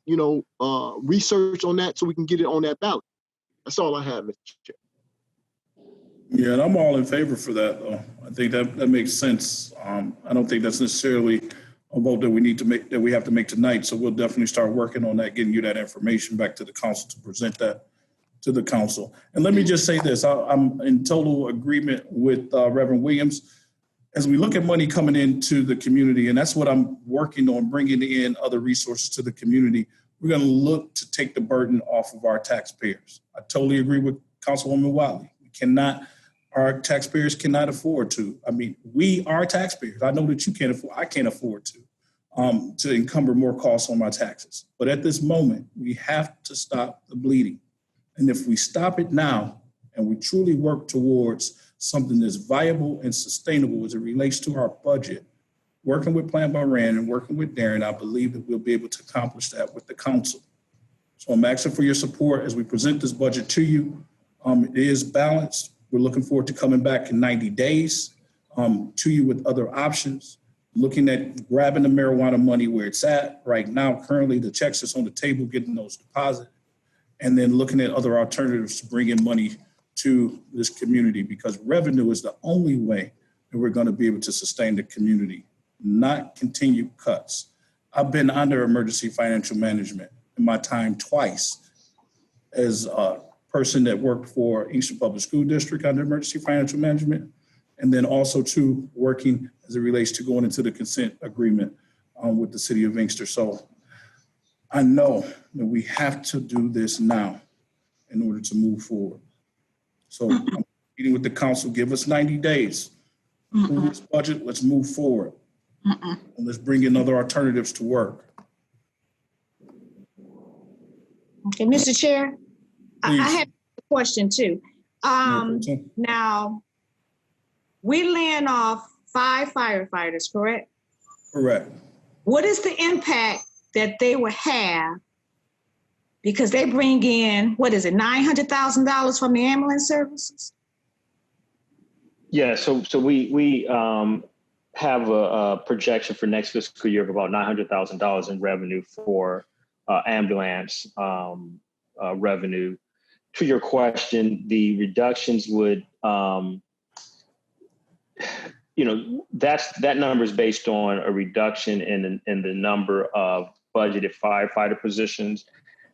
research on that so we can get it on that ballot. That's all I have, Mr. Chair. Yeah, and I'm all in favor for that, though. I think that makes sense. I don't think that's necessarily a vote that we have to make tonight. So we'll definitely start working on that, getting you that information back to the council to present that to the council. And let me just say this, I'm in total agreement with Reverend Williams. As we look at money coming into the community, and that's what I'm working on, bringing in other resources to the community, we're going to look to take the burden off of our taxpayers. I totally agree with Councilwoman Wiley. Our taxpayers cannot afford to. I mean, we are taxpayers. I know that you can't afford, I can't afford to encumber more costs on my taxes. But at this moment, we have to stop the bleeding. And if we stop it now and we truly work towards something that's viable and sustainable as it relates to our budget, working with Plan by Rand and working with Darren, I believe that we'll be able to accomplish that with the council. So I'm asking for your support as we present this budget to you. It is balanced. We're looking forward to coming back in 90 days to you with other options, looking at grabbing the marijuana money where it's at right now. Currently, the checks that's on the table, getting those deposited, and then looking at other alternatives to bring in money to this community, because revenue is the only way that we're going to be able to sustain the community, not continue cuts. I've been under emergency financial management in my time twice as a person that worked for Inkster Public School District under emergency financial management, and then also too working as it relates to going into the consent agreement with the city of Inkster. So I know that we have to do this now in order to move forward. So I'm meeting with the council, give us 90 days. Approve this budget, let's move forward. And let's bring in other alternatives to work. Okay, Mr. Chair, I have a question too. Okay. Now, we're laying off 5 firefighters, correct? Correct. What is the impact that they will have? Because they bring in, $900,000 from the ambulance services? Yeah, so we have a projection for next fiscal year of about $900,000 in revenue for ambulance revenue. To your question, the reductions would, that number is based on a reduction in the number of budgeted firefighter positions.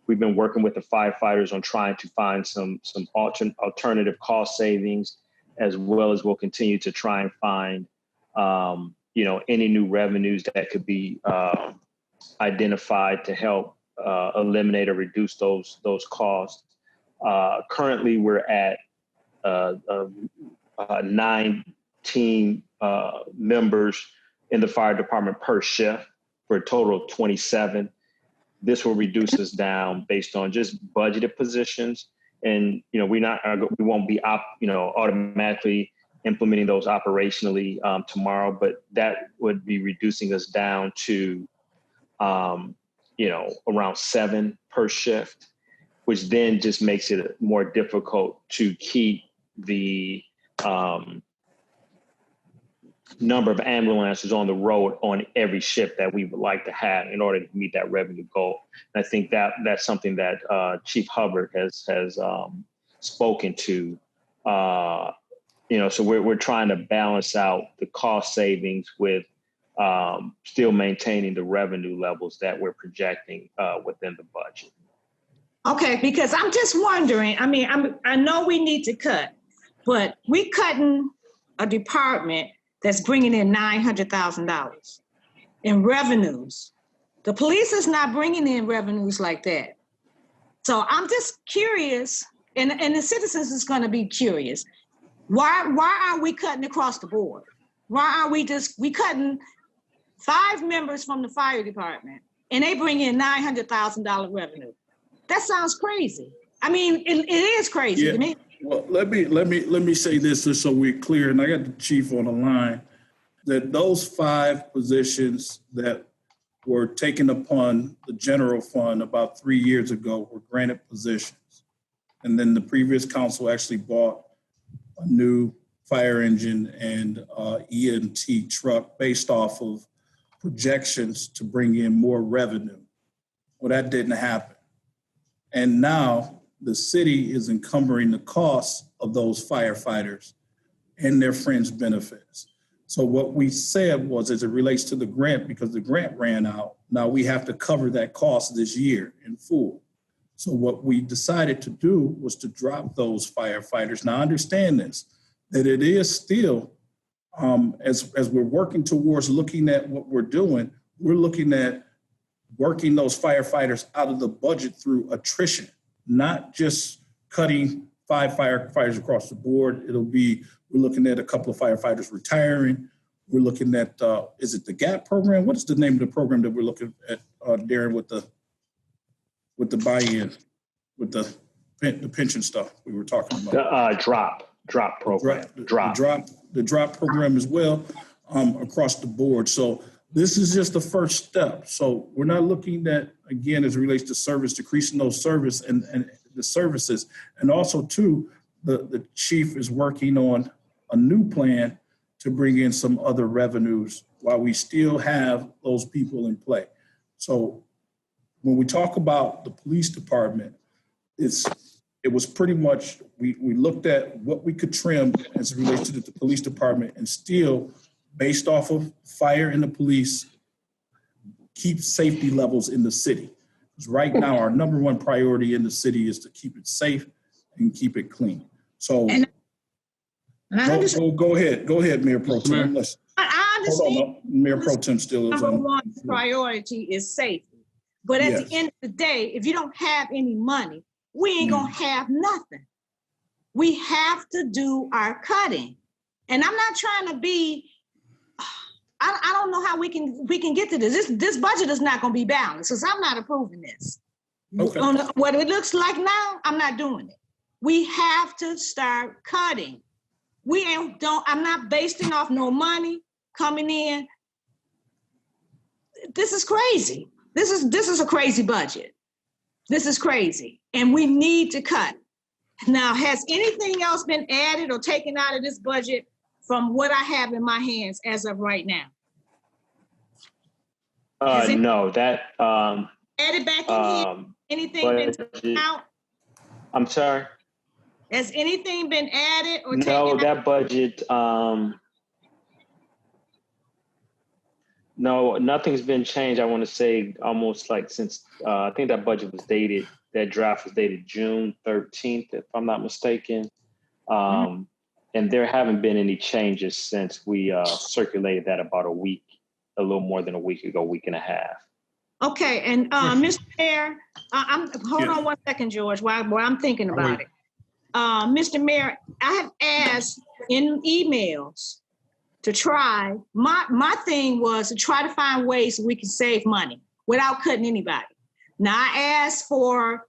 We've been working with the firefighters on trying to find some alternative cost savings, as well as we'll continue to try and find, any new revenues that could be identified to help eliminate or reduce those costs. Currently, we're at 19 members in the fire department per shift for a total of 27. This will reduce us down based on just budgeted positions. And, we won't be automatically implementing those operationally tomorrow, but that would be reducing us down to, around 7 per shift, which then just makes it more difficult to keep the number of ambulances on the road on every shift that we would like to have in order to meet that revenue goal. And I think that's something that Chief Hubbard has spoken to. So we're trying to balance out the cost savings with still maintaining the revenue levels that we're projecting within the budget. Okay, because I'm just wondering, I know we need to cut, but we cutting a department that's bringing in $900,000 in revenues. The police is not bringing in revenues like that. So I'm just curious, and the citizens is going to be curious. Why are we cutting across the board? Why are we cutting 5 members from the fire department and they bring in $900,000 revenue? That sounds crazy. It is crazy to me. Well, let me say this just so we're clear, and I got the chief on the line, that those 5 positions that were taken upon the general fund about 3 years ago were granted positions. And then the previous council actually bought a new fire engine and EMT truck based off of projections to bring in more revenue. Well, that didn't happen. And now the city is encumbering the costs of those firefighters and their fringe benefits. So what we said was, as it relates to the grant, because the grant ran out, now we have to cover that cost this year in full. So what we decided to do was to drop those firefighters. Now understand this, that it is still, as we're working towards looking at what we're doing, we're looking at working those firefighters out of the budget through attrition, not just cutting 5 firefighters across the board. We're looking at a couple of firefighters retiring. We're looking at, is it the GAP program? What is the name of the program that we're looking at, Darren, with the buy-in, with the pension stuff we were talking about? The drop program. The drop program as well, across the board. So this is just the first step. So we're not looking at, again, as it relates to service, decreasing those service and the services. And also too, the chief is working on a new plan to bring in some other revenues while we still have those people in play. So when we talk about the police department, it was pretty much, we looked at what we could trim as it relates to the police department and still, based off of fire and the police, keep safety levels in the city. Because right now, our number one priority in the city is to keep it safe and keep it clean. So go ahead, Mayor Pro Tem. I understand. Mayor Pro Tem still is number on. one priority is safety. But at the end of the day, if you don't have any money, we ain't gonna have nothing. We have to do our cutting. And I'm not trying to be, I don't know how we can get to this. This budget is not gonna be balanced because I'm not approving this. Okay. What it looks like now, I'm not doing it. We have to start cutting. I'm not basing off no money coming in. This is crazy. This is a crazy budget. This is crazy. And we need to cut. Now, has anything else been added or taken out of this budget from what I have in my hands as of right now? No, that added back in here? Anything been taken out? I'm sorry? Has anything been added or taken No, out? that budget, No, nothing's been changed. I want to say almost like since I think that budget was dated, that draft was dated June 13th, if I'm not mistaken. And there haven't been any changes since we circulated that about a little more than a week ago, week and a half. Okay, and Mr. Mayor, hold on one second, George, while I'm thinking about it. Mr. Mayor, I have asked in emails to try, my thing was to try to find ways we can save money without cutting anybody. Now, I asked for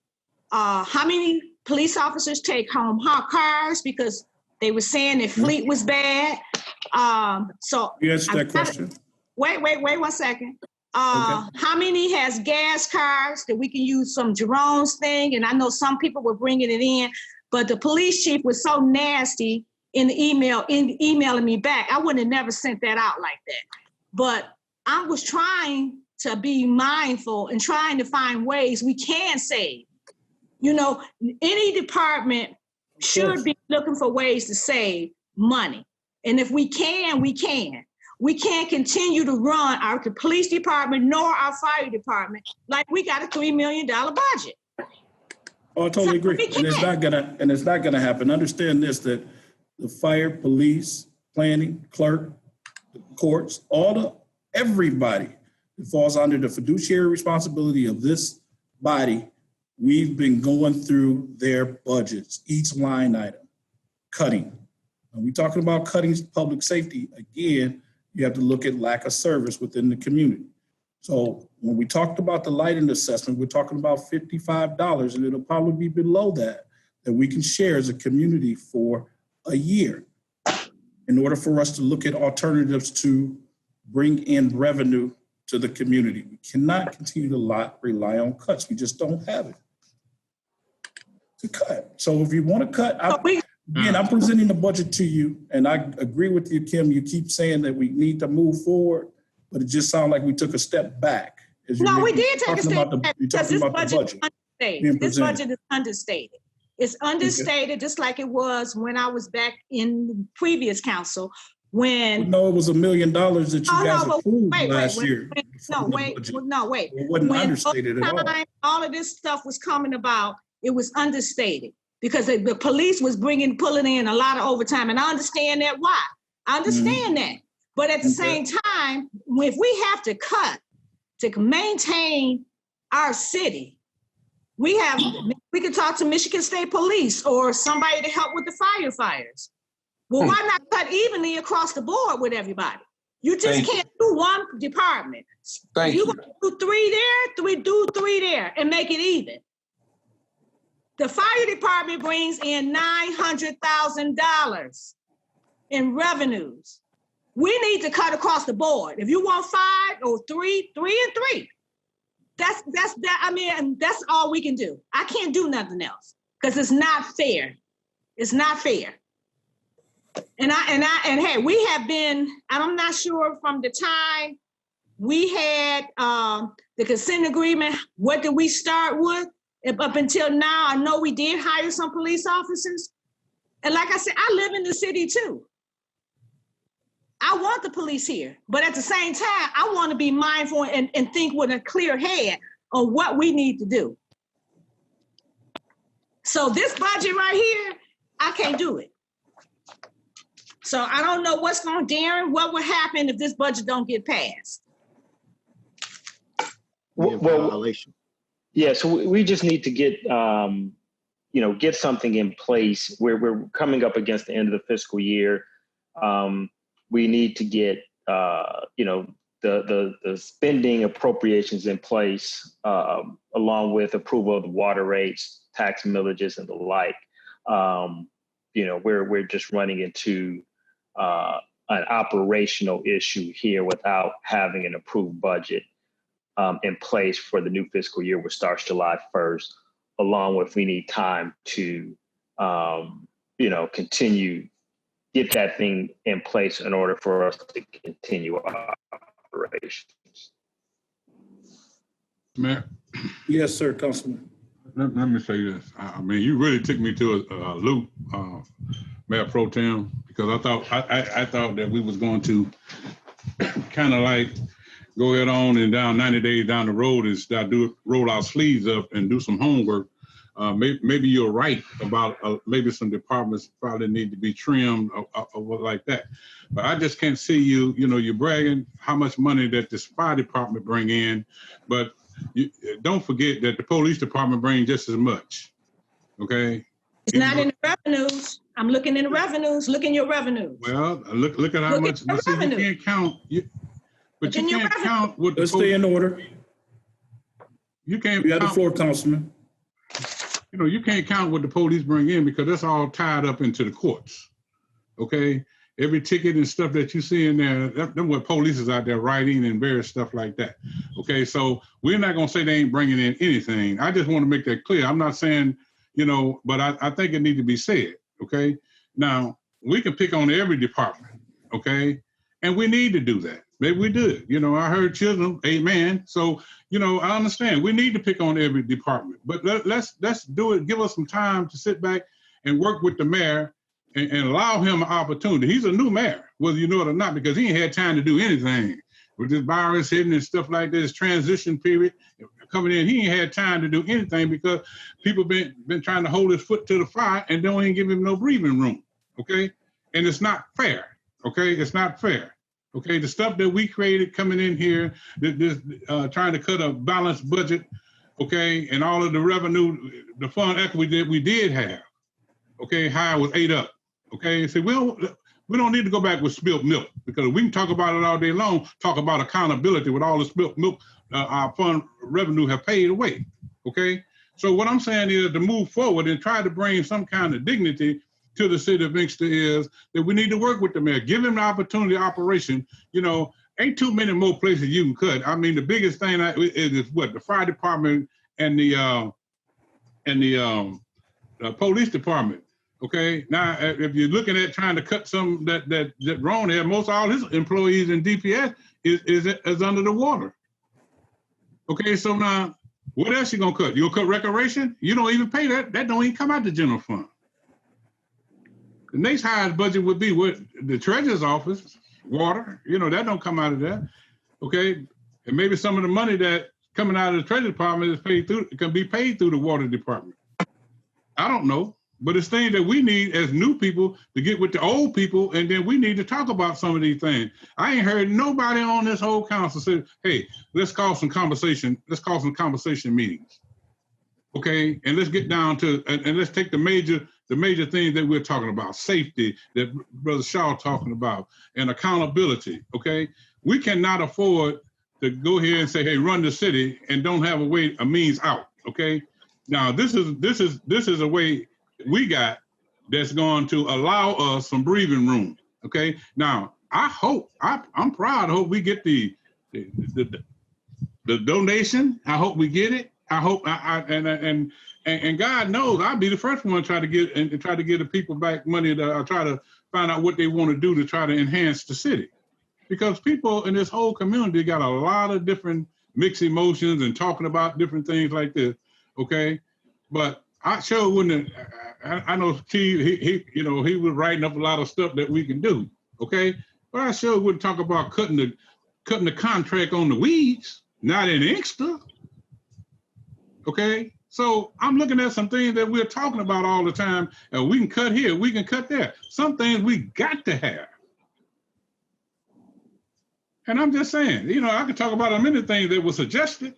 how many police officers take home cars because they were saying their fleet was bad. So You answered that question? Wait 1 second. How many has gas cars that we can use some Jerome's thing? And I know some people were bringing it in, but the police chief was so nasty in the emailing me back. I wouldn't have never sent that out like that. But I was trying to be mindful and trying to find ways we can save. You know, any department should be looking for ways to save money. And if we can, we can. We can't continue to run our police department nor our fire department like we got a $3 million budget. Oh, I totally agree. And it's not gonna happen. Understand this, that the fire, police, planning, clerk, the courts, everybody that falls under the fiduciary responsibility of this body, we've been going through their budgets, each line item, cutting. When we're talking about cutting public safety, again, you have to look at lack of service within the community. So when we talked about the lighting assessment, we're talking about $55, and it'll probably be below that we can share as a community for a year in order for us to look at alternatives to bring in revenue to the community. We cannot continue to rely on cuts. We just don't have it to cut. So if you want to cut, I'm presenting the budget to you, and I agree with you, Kim. You keep saying that we need to move forward, but it just sounds like we took a step back. No, we did take a step back because this budget is understated. This budget is understated. It's understated, just like it was when I was back in the previous council. No, it was $1 million that you guys approved last year. It wasn't understated at all. All of this stuff was coming about, it was understated because the police was pulling in a lot of overtime, and I understand that why. I understand that. But at the same time, if we have to cut to maintain our city, we could talk to Michigan State Police or somebody to help with the firefighters. Well, why not cut evenly across the board with everybody? You just can't do one department. You want to do three there, do three there and make it even. The fire department brings in $900,000 in revenues. We need to cut across the board. If you want 5 or 3, 3 and 3. That's all we can do. I can't do nothing else because it's not fair. It's not fair. And hey, we have been, and I'm not sure from the time we had the consent agreement, what did we start with? Up until now, I know we did hire some police officers. And like I said, I live in the city too. I want the police here, but at the same time, I want to be mindful and think with a clear head on what we need to do. So this budget right here, I can't do it. So I don't know what will happen if this budget don't get passed? Yeah, so we just need to get, get something in place where we're coming up against the end of the fiscal year. We need to get, the spending appropriations in place, along with approval of the water rates, tax millages, and the like. We're just running into an operational issue here without having an approved budget in place for the new fiscal year, which starts July 1st, along with we need time to, continue, get that thing in place in order for us to continue our operations. Mayor? Yes, sir, Councilman. Let me say this. I mean, you really took me to a loop, Mayor Pro Tem, because I thought that we was going to kind of like go ahead on and down 90 days down the road is that roll our sleeves up and do some homework. Maybe you're right about maybe some departments probably need to be trimmed or what like that. But I just can't see you're bragging how much money that the fire department bring in, but don't forget that the police department brings just as much. Okay. It's not in the revenues. I'm looking in the revenues. Look in your revenues. Well, look at how much. You can't count. But you can't count what the Let's stay in order. You can't. You have the floor, Councilman. You can't count what the police bring in because that's all tied up into the courts. Okay, every ticket and stuff that you see in there, that's what police is out there writing and various stuff like that. Okay, so we're not gonna say they ain't bringing in anything. I just want to make that clear. I'm not saying, but I think it needs to be said. Okay, now we can pick on every department. Okay, and we need to do that. Maybe we did. I heard children, amen. So, I understand. We need to pick on every department, but let's do it. Give us some time to sit back and work with the mayor and allow him an opportunity. He's a new mayor, whether you know it or not, because he ain't had time to do anything with this virus hitting and stuff like this transition period coming in. He ain't had time to do anything because people been trying to hold his foot to the fire and don't even give him no breathing room. Okay, and it's not fair. Okay, it's not fair. Okay, the stuff that we created coming in here, trying to cut a balanced budget, okay, and all of the revenue, the fund equity that we did have, okay, how it was ate up, okay. So we don't need to go back with spilt milk because we can talk about it all day long, talk about accountability with all the spilt milk our fund revenue have paid away, okay. So what I'm saying is to move forward and try to bring some kind of dignity to the city of Inkster is that we need to work with the mayor, give him the opportunity of operation. Ain't too many more places you can cut. I mean, the biggest thing is what the fire department and the police department. Okay, now if you're looking at trying to cut some that Ron had, most all his employees in DPS is under the water. Okay, so now what else you gonna cut? You gonna cut recreation? You don't even pay that. That don't even come out the general fund. The next highest budget would be what the treasurer's office, water, that don't come out of that. Okay. And maybe some of the money that coming out of the treasury department can be paid through the water department. I don't know, but it's things that we need as new people to get with the old people. And then we need to talk about some of these things. I ain't heard nobody on this whole council say, hey, let's call some conversation. Let's call some conversation meetings. Okay. And let's get down to, and let's take the major things that we're talking about, safety that Brother Shaw talking about, and accountability, okay? We cannot afford to go here and say, hey, run the city and don't have a means out, okay? Now, this is a way we got that's going to allow us some breathing room, okay? Now, I'm proud, I hope we get the donation. I hope we get it. I hope, and God knows I'll be the first one to try to get the people back money to try to find out what they want to do to try to enhance the city, because people in this whole community got a lot of different mixed emotions and talking about different things like this. Okay, but I sure wouldn't. I know Steve. He was writing up a lot of stuff that we can do. Okay, but I sure wouldn't talk about cutting the contract on the weeds. Not in Inkster. Okay, so I'm looking at some things that we're talking about all the time, and we can cut here, we can cut there. Some things we got to have. And I'm just saying, I could talk about a many things that were suggested,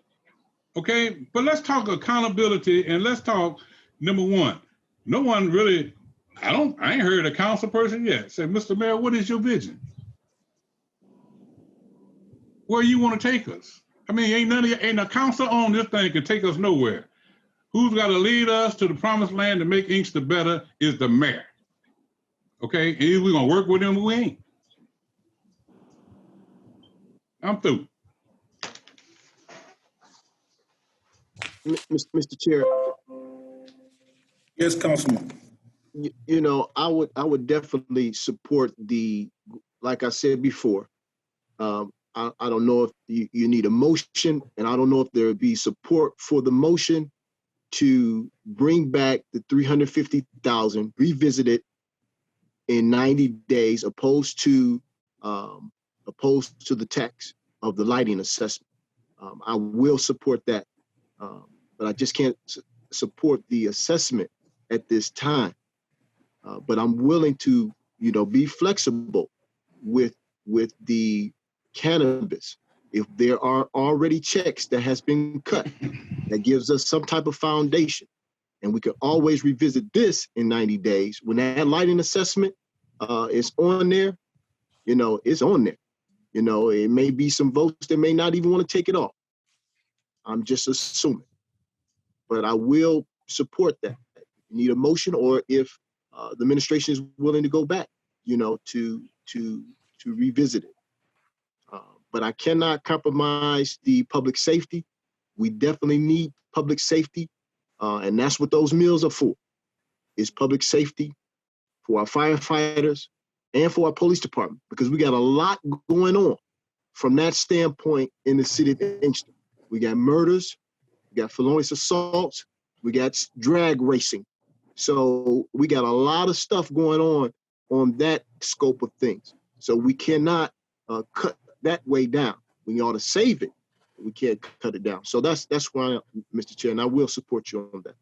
okay? But let's talk accountability, and let's talk, number one, no one really, I ain't heard a council person yet say, Mr. Mayor, what is your vision? Where you want to take us? I mean, ain't a council on this thing can take us nowhere. Who's got to lead us to the promised land to make Inkster better is the mayor. Okay, and either we're gonna work with him or we ain't. I'm through. Mr. Chair. Yes, Councilman. I would definitely support like I said before, I don't know if you need a motion, and I don't know if there would be support for the motion to bring back the 350,000, revisit it in 90 days, opposed to the text. of the lighting assessment. I will support that, but I just can't support the assessment at this time. But I'm willing to, be flexible with the cannabis. If there are already checks that has been cut, that gives us some type of foundation, and we can always revisit this in 90 days. When that lighting assessment is on there, it's on there. It may be some votes that may not even want to take it off. I'm just assuming. But I will support that. You need a motion, or if the administration is willing to go back, to revisit it. But I cannot compromise the public safety. We definitely need public safety. And that's what those meals are for, is public safety for our firefighters and for our police department, because we got a lot going on from that standpoint in the city of Inkster. We got murders, we got felonious assaults, we got drag racing. So we got a lot of stuff going on that scope of things. So we cannot cut that way down. We ought to save it. We can't cut it down. So that's why, Mr. Chair, and I will support you on that.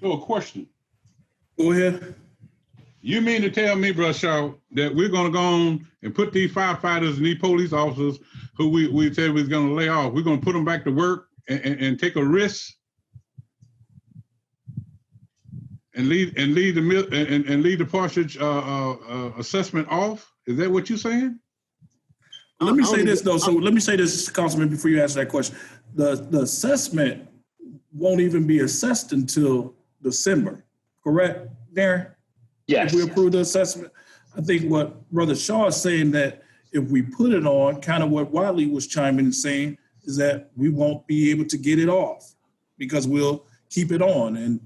So a question. Go ahead. You mean to tell me, Brother Shaw, that we're going to go on and put these firefighters and these police officers who we said we was going to lay off, we're going to put them back to work and take a risk and leave the Partridge assessment off? Is that what you're saying? Let me say this, though. So let me say this, Councilman, before you answer that question. The assessment won't even be assessed until December, correct, Darren? Yes. If we approve the assessment. I think what Brother Shaw is saying, that if we put it on, kind of what Wiley was chiming and saying, is that we won't be able to get it off because we'll keep it on. And,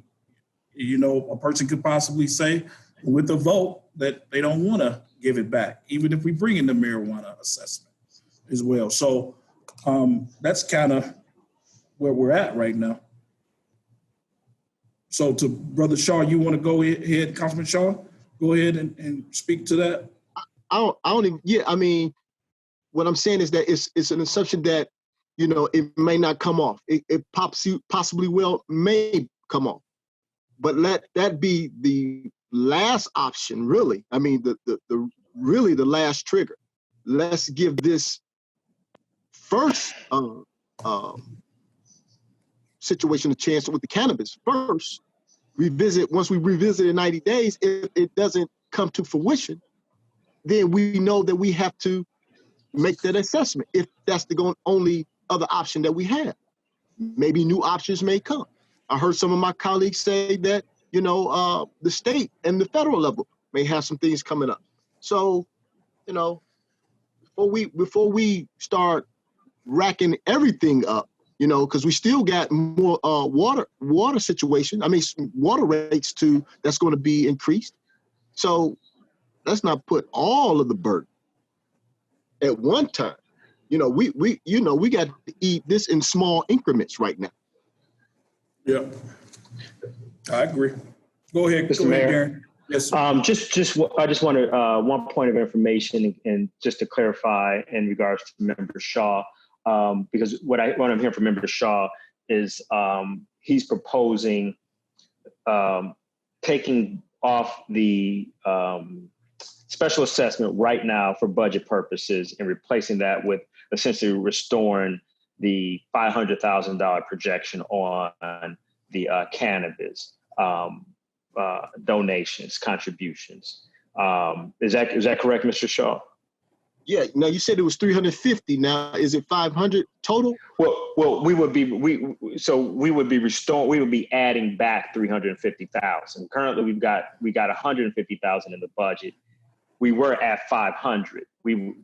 a person could possibly say with a vote that they don't want to give it back, even if we bring in the marijuana assessment as well. So that's kind of where we're at right now. So to Brother Shaw, you want to go ahead, Councilman Shaw, go ahead and speak to that? I don't even, I mean, what I'm saying is that it's an assumption that, it may not come off. It possibly may come off. But let that be the last option, really. I mean, really the last trigger. Let's give this first situation a chance with the cannabis first. Once we revisit in 90 days, if it doesn't come to fruition, then we know that we have to make that assessment if that's the only other option that we have. Maybe new options may come. I heard some of my colleagues say that, the state and the federal level may have some things coming up. So, before we start racking everything up, because we still got more water situation. I mean, water rates too, that's going to be increased. So let's not put all of the burden at one time. We got to eat this in small increments right now. Yeah, I agree. Go ahead, Mr. Mayor. Darren. Yes. I just wanted one point of information, and just to clarify in regards to Member Shaw, because what I'm hearing from Member Shaw is he's proposing taking off the special assessment right now for budget purposes and replacing that with essentially restoring the $500,000 projection on the cannabis donations, contributions. Is that correct, Mr. Shaw? Yeah. Now you said it was 350. Now is it 500 total? Well, we would be restoring. We would be adding back 350,000. Currently, we got 150,000 in the budget. We were at 500. We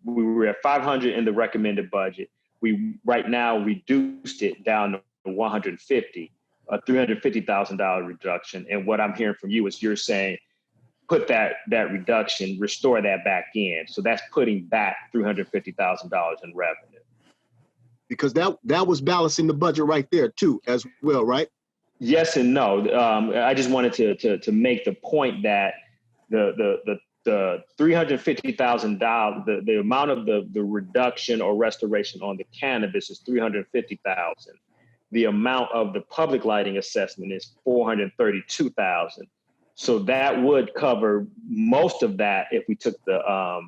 were at 500 in the recommended budget. We right now reduced it down to 150, a $350,000 reduction. And what I'm hearing from you is you're saying put that reduction, restore that back in. So that's putting back $350,000 in revenue. Because that was balancing the budget right there too, as well, right? Yes and no. I just wanted to make the point that the the $350,000, the amount of the reduction or restoration on the cannabis is $350,000. The amount of the public lighting assessment is $432,000. So that would cover most of that if we took the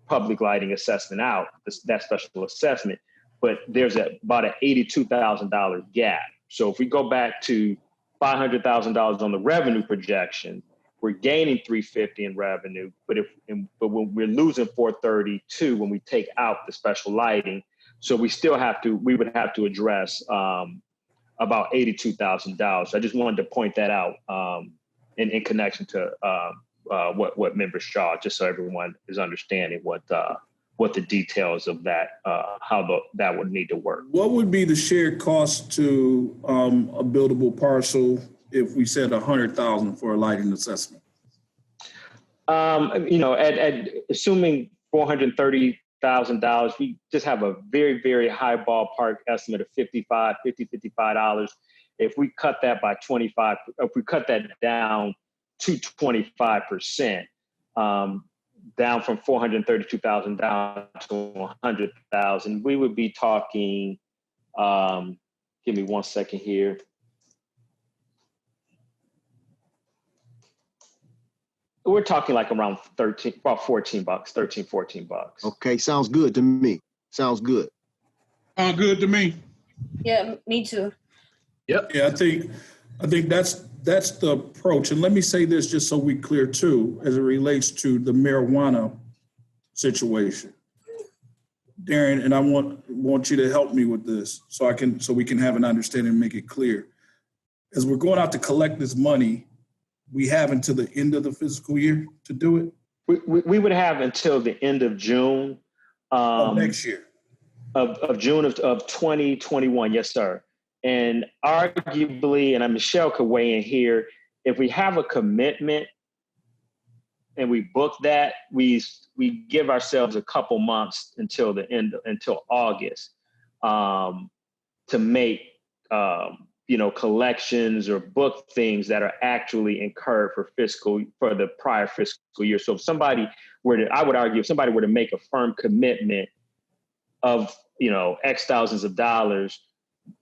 public lighting assessment out, that special assessment. But there's about an $82,000 gap. So if we go back to $500,000 on the revenue projection, we're gaining $350 in revenue, but when we're losing $432 when we take out the special lighting. So we would have to address about $82,000. I just wanted to point that out in connection to what Member Shaw, just so everyone is understanding what the details of that, how that would need to work. What would be the shared cost to a buildable parcel if we said $100,000 for a lighting assessment? At assuming $430,000, we just have a very, very high ballpark estimate of $55. If we cut that by 25, if we cut that down to 25%, down from $432,000 down to $100,000, we would be talking. Give me 1 second here. We're talking like around about $14. Okay, sounds good to me. Sounds good. Sounds good to me. Yeah, me too. Yep. Yeah, I think that's the approach. And let me say this just so we clear too, as it relates to the marijuana situation. Darren, and I want you to help me with this so we can have an understanding and make it clear. As we're going out to collect this money, we have until the end of the fiscal year to do it? We would have until the end of June. Of next year. Of June of 2021, yes, sir. And arguably, and Michelle could weigh in here, if we have a commitment and we book that, we give ourselves a couple months until August to make collections or book things that are actually incurred for the prior fiscal year. So if somebody were to make a firm commitment of X thousands of dollars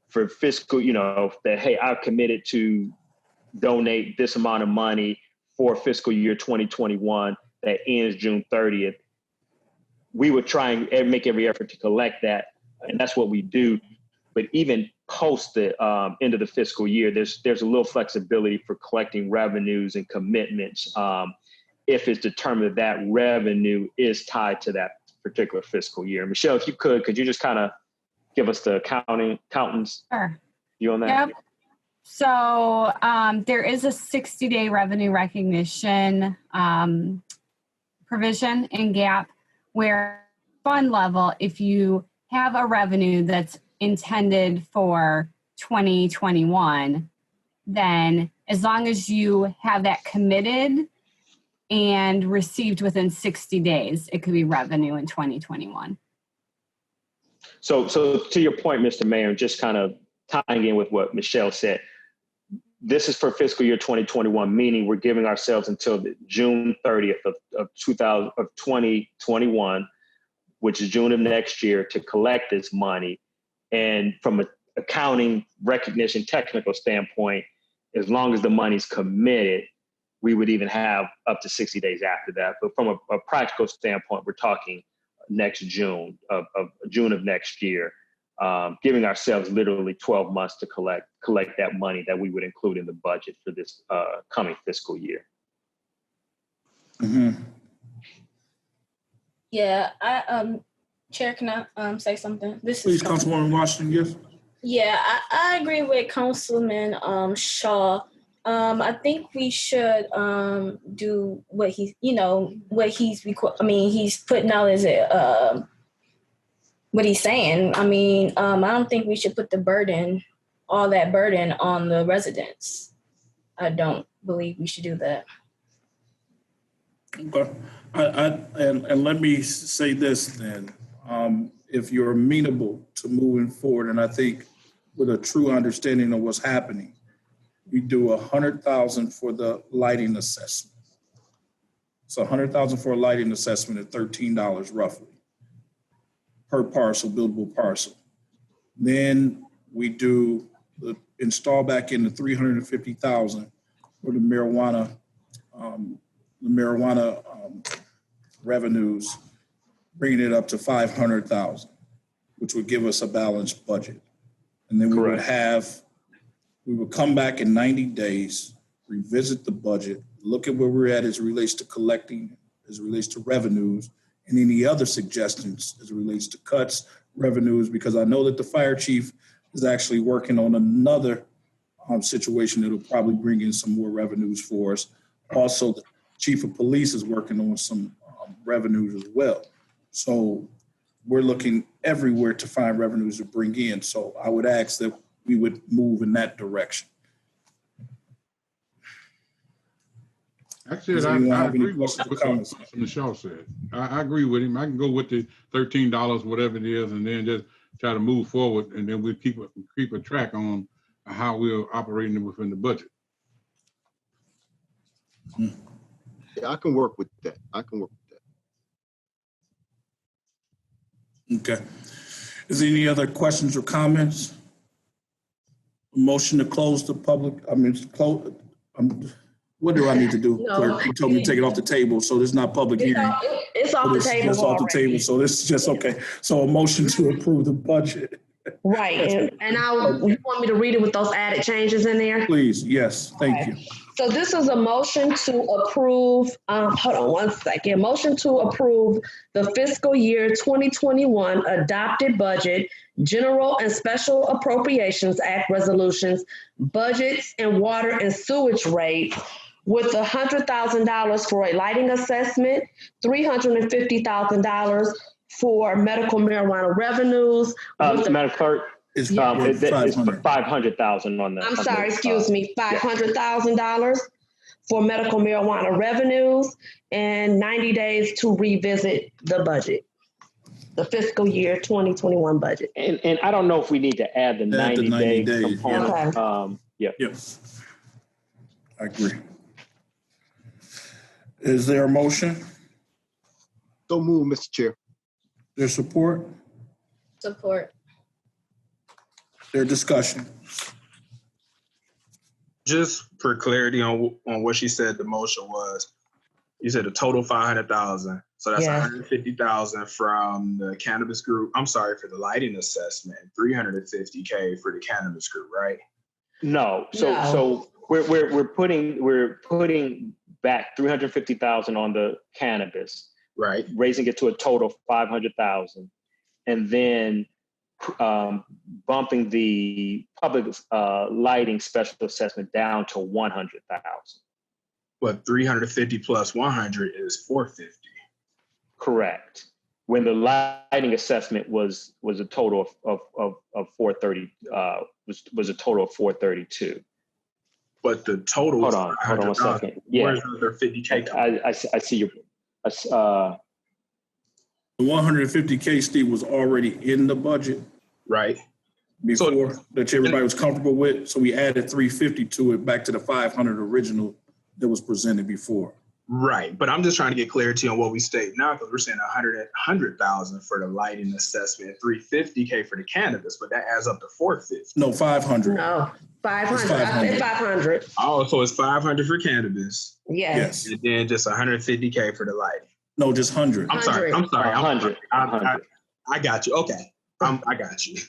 for fiscal, that, hey, I've committed to donate this amount of money for fiscal year 2021 that ends June 30th, we would try and make every effort to collect that. And that's what we do. But even post the end of the fiscal year, there's a little flexibility for collecting revenues and commitments if it's determined that revenue is tied to that particular fiscal year. Michelle, if you could you just kind of give us the accountants? Sure. You on that? Yep. So there is a 60-day revenue recognition provision in GAAP where fund level, if you have a revenue that's intended for 2021, then as long as you have that committed and received within 60 days, it could be revenue in 2021. So to your point, Mr. Mayor, just kind of tying in with what Michelle said, this is for fiscal year 2021, meaning we're giving ourselves until June 30th of 2021, which is June of next year, to collect this money. And from an accounting recognition technical standpoint, as long as the money's committed, we would even have up to 60 days after that. But from a practical standpoint, we're talking next June of June of next year, giving ourselves literally 12 months to collect that money that we would include in the budget for this coming fiscal year. Mm-hmm. Yeah, Chair, can I say something? Please, Councilwoman Washington, yes. Yeah, I agree with Councilman Shaw. I think we should do what he's putting out as what he's saying. I mean, I don't think we should put all that burden on the residents. I don't believe we should do that. Okay. And let me say this then. If you're amenable to moving forward, and I think with a true understanding of what's happening, we do $100,000 for the lighting assessment. It's $100,000 for a lighting assessment at $13 roughly per parcel, buildable parcel. Then we do install back in the $350,000 for the marijuana revenues, bringing it up to $500,000, which would give us a balanced budget. And then we would come back in 90 days, revisit the budget, look at where we're at as it relates to collecting, as it relates to revenues, and any other suggestions as it relates to cuts, revenues, because I know that the fire chief is actually working on another situation that'll probably bring in some more revenues for us. Also, the chief of police is working on some revenues as well. So we're looking everywhere to find revenues to bring in. So I would ask that we would move in that direction. Actually, I agree with what Mr. Michelle said. I agree with him. I can go with the $13, whatever it is, and then just try to move forward, and then we'll keep a track on how we're operating within the budget. Yeah, I can work with that. Okay. Is there any other questions or comments? Motion to close the public, what do I need to do? No. Clerk, he told me to take it off the table, so this is not public hearing. It's off the table It's off the already. table, so this is just, okay. So a motion to approve the budget. Right, and you want me to read it with those added changes in there? Please, yes, thank you. So this is a motion to approve, hold on one second. Motion to approve the fiscal year 2021 adopted budget, general and special appropriations act resolutions, budgets and water and sewage rates with $100,000 for a lighting assessment, $350,000 for medical marijuana revenues. Madam Clerk, It's it's 500. 500,000 on the. I'm sorry, excuse me, $500,000 for medical marijuana revenues and 90 days to revisit the budget, the fiscal year 2021 budget. And I don't know if we need to add the 90 day component. Okay. Yes. I agree. Is there a motion? So move, Mr. Chair. Their support? Support. Their discussion? Just for clarity on what she said, the motion was, you said a total 500,000. So that's Yeah. 150,000 from the cannabis group. I'm sorry, for the lighting assessment, 350K for the cannabis group, right? No, No. so we're putting back 350,000 on the cannabis, Right. raising it to a total of 500,000, and then bumping the public lighting special assessment down to 100,000. But 350 plus 100 is 450. Correct. When the lighting assessment was a total of 430, was a total of 432. But the total Hold was on 1 500,000. second. Yeah, Where's the other 50K? I see your. The 150K, Steve, was already in the budget Right. before that everybody was comfortable with. So we added 350 to it back to the 500 original that was presented before. Right. But I'm just trying to get clarity on what we state now, because we're saying 100,000 for the lighting assessment, 350K for the cannabis, but that adds up to 450. No, 500. No, 500. It's I said 500. Oh, so it's 500 for cannabis, Yes. Yes. and then just 150K for the lighting. No, just 100. I'm sorry. 100. I got you. Okay. I got you.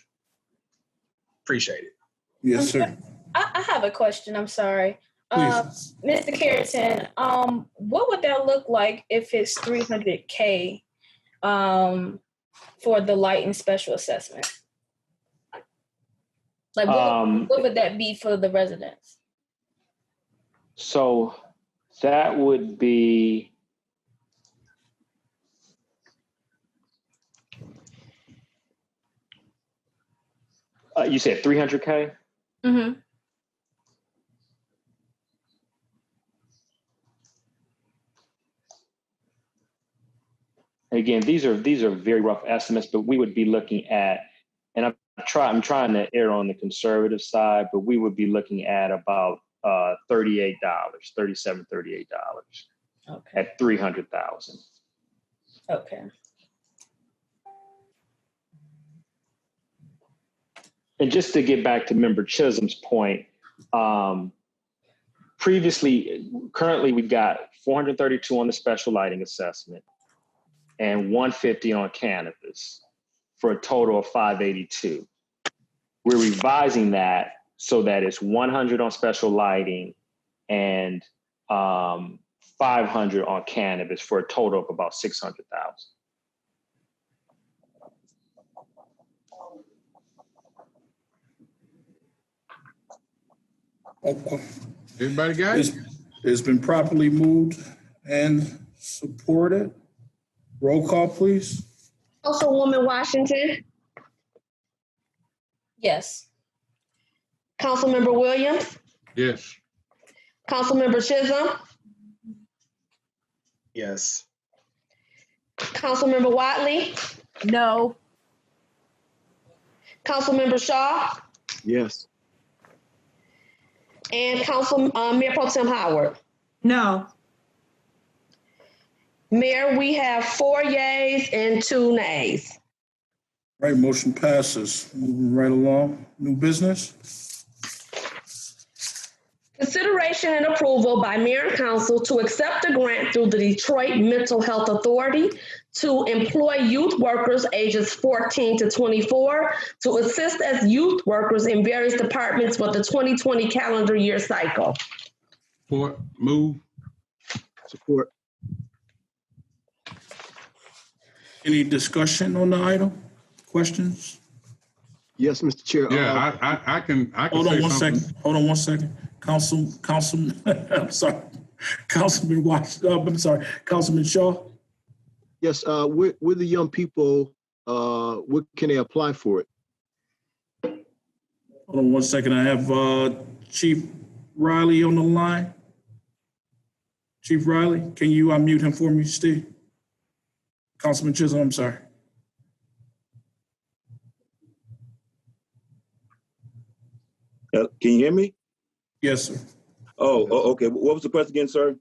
Appreciate it. Yes, sir. I have a question. I'm sorry. Please. Mr. Carrington, what would that look like if it's 300K for the light and special assessment? Like, what would that be for the residents? So that would be. You said 300K? Mm-hmm. Again, these are very rough estimates, but we would be looking at, and I'm trying to err on the conservative side, but we would be looking at about $38. Okay. at 300,000. Okay. And just to get back to Member Chisholm's point, currently we've got 432 on the special lighting assessment and 150 on cannabis for a total of 582. We're revising that so that it's 100 on special lighting and 500 on cannabis for a total of about 600,000. Okay. Everybody got it? It's been properly moved and supported. Roll call, please. Councilwoman Washington, Yes. Councilmember Williams, Yes. Councilmember Chisholm, Yes. Councilmember Watley, No. Councilmember Shaw, Yes. and Mayor Pro Tem Howard. No. Mayor, we have 4 yeas and 2 nays. Right, motion passes. Moving right along. New business. Consideration and approval by Mayor and Council to accept a grant through the Detroit Mental Health Authority to employ youth workers ages 14 to 24 to assist as youth workers in various departments for the 2020 calendar year cycle. Support. Move. Support. Any discussion on the item? Questions? Yes, Mr. Chair. Yeah, I can Hold on say one something. second. Hold on one second. I'm sorry. Councilman Washington, I'm sorry. Councilman Shaw. Yes, with the young people, what can they apply for it? Hold on one second. I have Chief Riley on the line. Chief Riley, can you unmute him for me, Steve? Councilman Chisholm, I'm sorry. Can you hear me? Yes, sir. Okay. What was the question again, sir?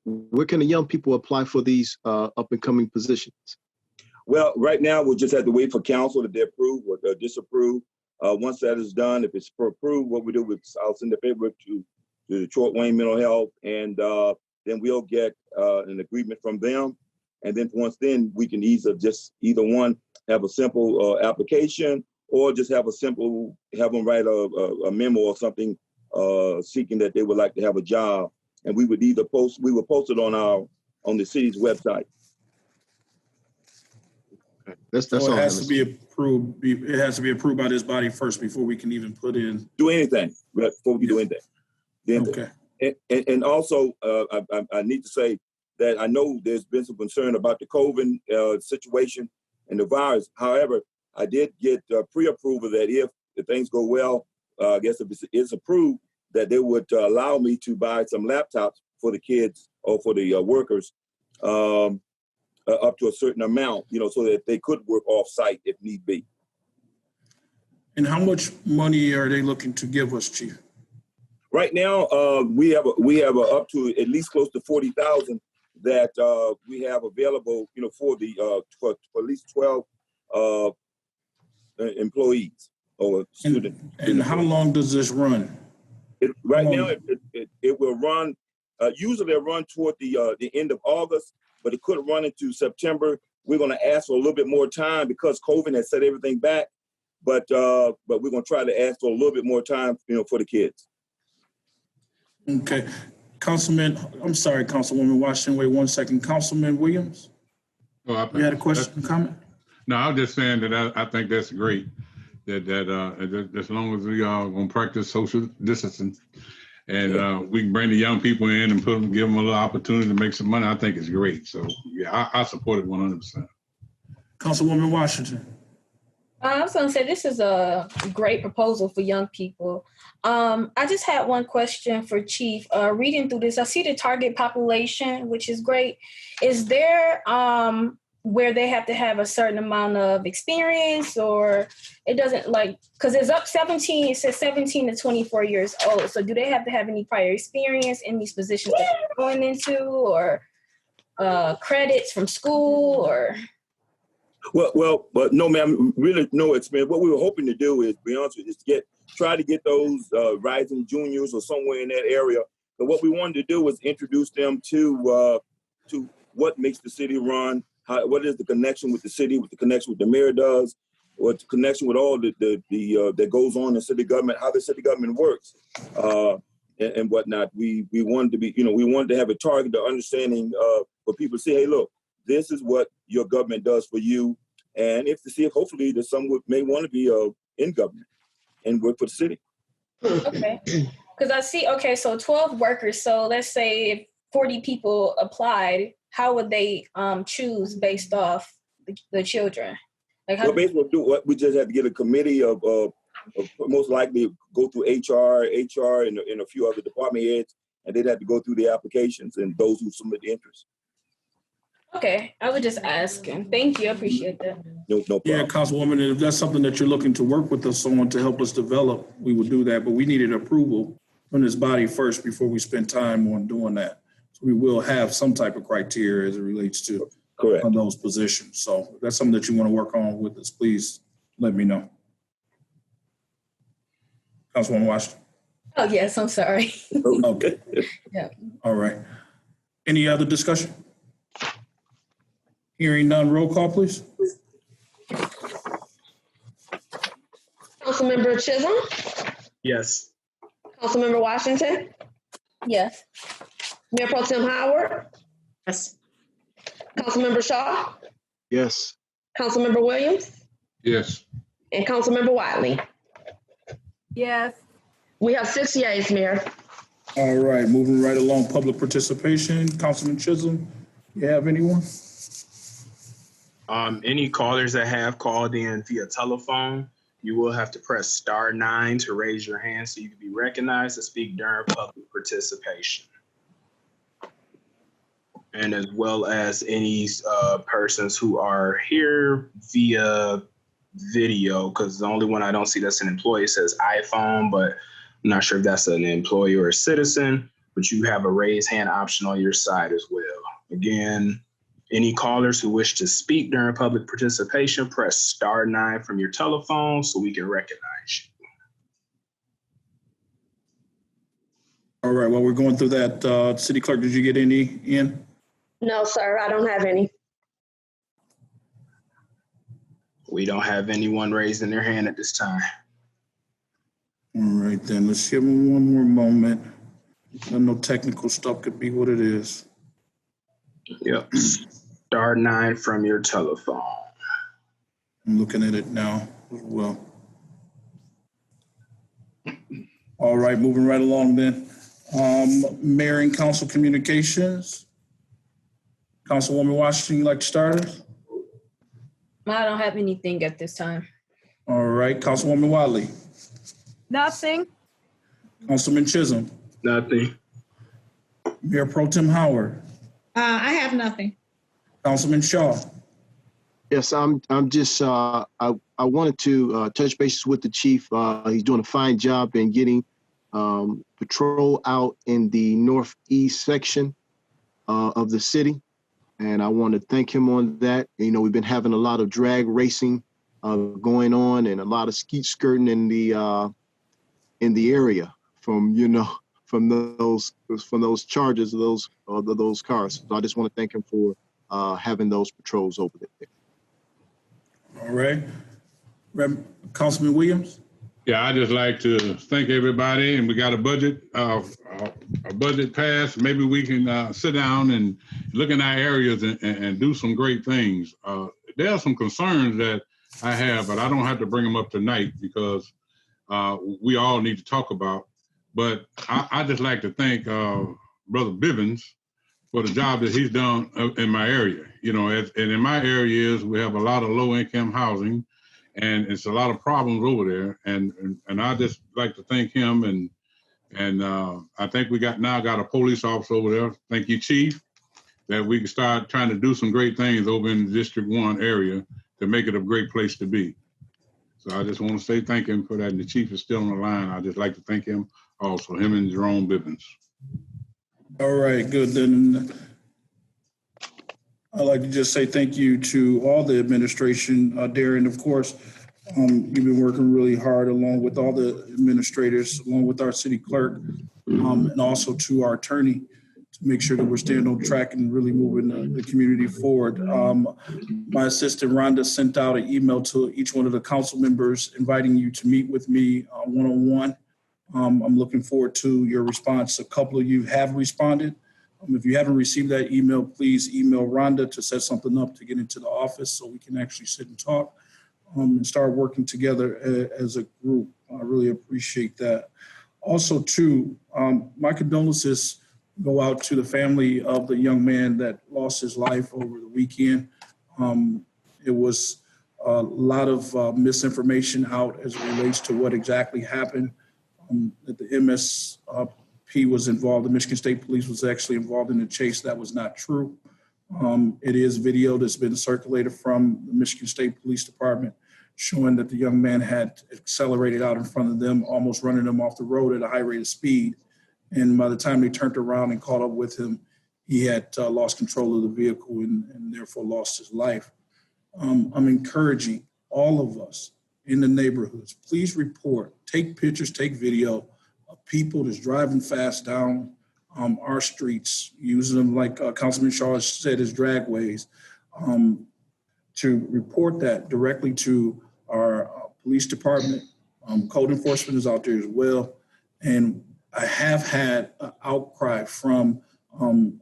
Where can the young people apply for these up and coming positions? Well, right now we'll just have to wait for council to approve or disapprove. Once that is done, if it's approved, what we do is I'll send the paperwork to the Detroit Wayne Mental Health, and then we'll get an agreement from them. And then once then, we can either one have a simple application, or just have them write a memo or something seeking that they would like to have a job, and we would post it on the city's website. That's So all. it has to be approved. It has to be approved by this body first before we can even put in. Do anything right, before we do anything. Okay. And also, I need to say that I know there's been some concern about the COVID situation and the virus. However, I did get pre-approval that if things go well, I guess if it's approved, that they would allow me to buy some laptops for the kids or for the workers up to a certain amount, so that they could work off-site if need be. And how much money are they looking to give us, Chief? Right now, we have up to at least close to 40,000 that we have available, for at least 12 employees or students. And how long does this run? Right now, it will run. Usually, they run toward the end of August, but it could run into September. We're going to ask for a little bit more time because COVID has set everything back. But we're going to try to ask for a little bit more time, for the kids. Okay. Councilwoman Washington, wait 1 second. Councilman Williams, you had a question, comment? No, I was just saying that I think that's great. That as long as we are going to practice social distancing, and we can bring the young people in and give them a little opportunity to make some money, I think it's great. So yeah, I support it 100%. Councilwoman Washington. I was going to say this is a great proposal for young people. I just had one question for Chief. Reading through this, I see the target population, which is great. Is there where they have to have a certain amount of experience, or it doesn't like, because it's up 17, it says 17 to 24 years old. So do they have to have any prior experience in these positions that they're going into, or credits from school, or? But no, ma'am, really no experience. What we were hoping to do is, to be honest with you, is try to get those rising juniors or somewhere in that area. But what we wanted to do was introduce them to what makes the city run, what is the connection with the city, what the connection with the mayor does, what the connection with all the that goes on in city government, how the city government works, and whatnot. We wanted to be, we wanted to have a targeted understanding for people to say, hey, look, this is what your government does for you, and to see if hopefully that some may want to be in government and work for the city. Okay, because I see, okay, so 12 workers. So let's say if 40 people applied, how would they choose based off the children? Like how? Well, basically, we just have to get a committee of most likely go through HR, and a few other department heads, and they'd have to go through the applications and those who submit the interest. Okay, I was just asking. Thank you, I appreciate that. No problem. Yeah, Councilwoman, if that's something that you're looking to work with us on to help us develop, we would do that, but we needed approval from this body first before we spend time on doing that. So we will have some type of criteria as it relates to those positions. So if that's something that you want to work on with us, please let me know. Councilwoman Washington. Oh, yes, I'm sorry. Okay. Yeah. All right. Any other discussion? Hearing none, roll call, please. Councilmember Chisholm, Yes. Councilmember Washington, Yes. Mayor Pro Tem Howard, Yes. Councilmember Shaw, Yes. Councilmember Williams, Yes. and Councilmember Wiley. Yes. We have 6 yeas, Mayor. All right, moving right along, public participation. Councilman Chisholm, you have anyone? Any callers that have called in via telephone, you will have to press *9 to raise your hand so you can be recognized to speak during public participation. And as well as any persons who are here via video, because the only one I don't see that's an employee says iPhone, but I'm not sure if that's an employee or a citizen, but you have a raise hand option on your side as well. Again, any callers who wish to speak during public participation, press *9 from your telephone so we can recognize you. All right, while we're going through that, City Clerk, did you get any in? No, sir, I don't have any. We don't have anyone raising their hand at this time. All right, then let's give them one more moment. I know technical stuff could be what it is. Yep. *9 from your telephone. I'm looking at it now as well. All right, moving right along then. Mayor and council communications. Councilwoman Washington, you like to start us? I don't have anything at this time. All right, Councilwoman Wiley. Nothing. Councilman Chisholm. Nothing. Mayor Pro Tem Howard. I have nothing. Councilman Shaw. Yes, I'm just, I wanted to touch bases with the chief. He's doing a fine job in getting patrol out in the northeast section of the city. And I want to thank him on that. You know, we've been having a lot of drag racing going on and a lot of skeet skirting in the area from those charges of those cars. So I just want to thank him for having those patrols over there. All right. Councilman Williams. Yeah, I just like to thank everybody, and we got a budget passed. Maybe we can sit down and look in our areas and do some great things. There are some concerns that I have, but I don't have to bring them up tonight because we all need to talk about. But I just like to thank Brother Bivens for the job that he's done in my area. You know, and in my areas, we have a lot of low-income housing, and it's a lot of problems over there. And I just like to thank him. And I think we now got a police officer over there. Thank you, Chief. that we can start trying to do some great things over in the District 1 area to make it a great place to be. So I just want to say thank him for that. And the chief is still on the line. I'd just like to thank him also, him and Jerome Bivens. All right, good. Then I'd like to just say thank you to all the administration, Darren, of course. You've been working really hard along with all the administrators, along with our city clerk, and also to our attorney to make sure that we're staying on track and really moving the community forward. My assistant Rhonda sent out an email to each one of the council members inviting you to meet with me one-on-one. I'm looking forward to your response. A couple of you have responded. If you haven't received that email, please email Rhonda to set something up to get into the office so we can actually sit and talk and start working together as a group. I really appreciate that. Also, too, my condolences go out to the family of the young man that lost his life over the weekend. It was a lot of misinformation out as it relates to what exactly happened. That the MSP was involved, the Michigan State Police was actually involved in the chase. That was not true. It is video that's been circulated from the Michigan State Police Department showing that the young man had accelerated out in front of them, almost running them off the road at a high rate of speed. And by the time they turned around and caught up with him, he had lost control of the vehicle and therefore lost his life. I'm encouraging all of us in the neighborhoods, please report, take pictures, take video of people that's driving fast down our streets, using them like Councilman Shaw said, as dragways, to report that directly to our police department. Code enforcement is out there as well. And I have had an outcry from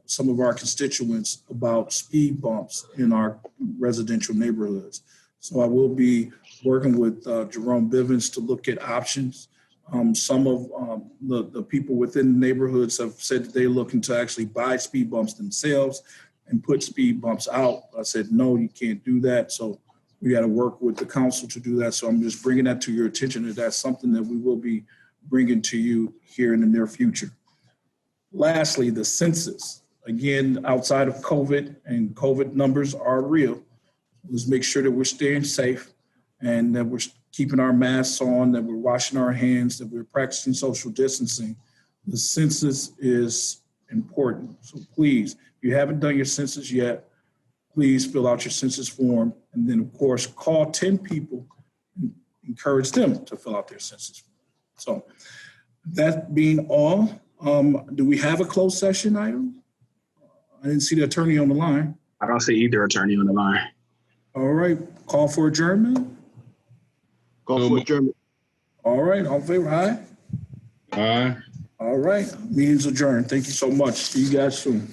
some of our constituents about speed bumps in our residential neighborhoods. So I will be working with Jerome Bivens to look at options. Some of the people within the neighborhoods have said that they're looking to actually buy speed bumps themselves and put speed bumps out. I said, no, you can't do that. So we got to work with the council to do that. So I'm just bringing that to your attention, that that's something that we will be bringing to you here in the near future. Lastly, the census. Again, outside of COVID, and COVID numbers are real. Let's make sure that we're staying safe and that we're keeping our masks on, that we're washing our hands, that we're practicing social distancing. The census is important. So please, if you haven't done your census yet, please fill out your census form. And then, of course, call 10 people and encourage them to fill out their census form. So that being all, do we have a closed session item? I didn't see the attorney on the line. I don't see either attorney on the line. All right, call for adjournment. Call for adjournment. All right, all in favor, aye? Aye. All right, meeting's adjourned. Thank you so much. See you guys soon.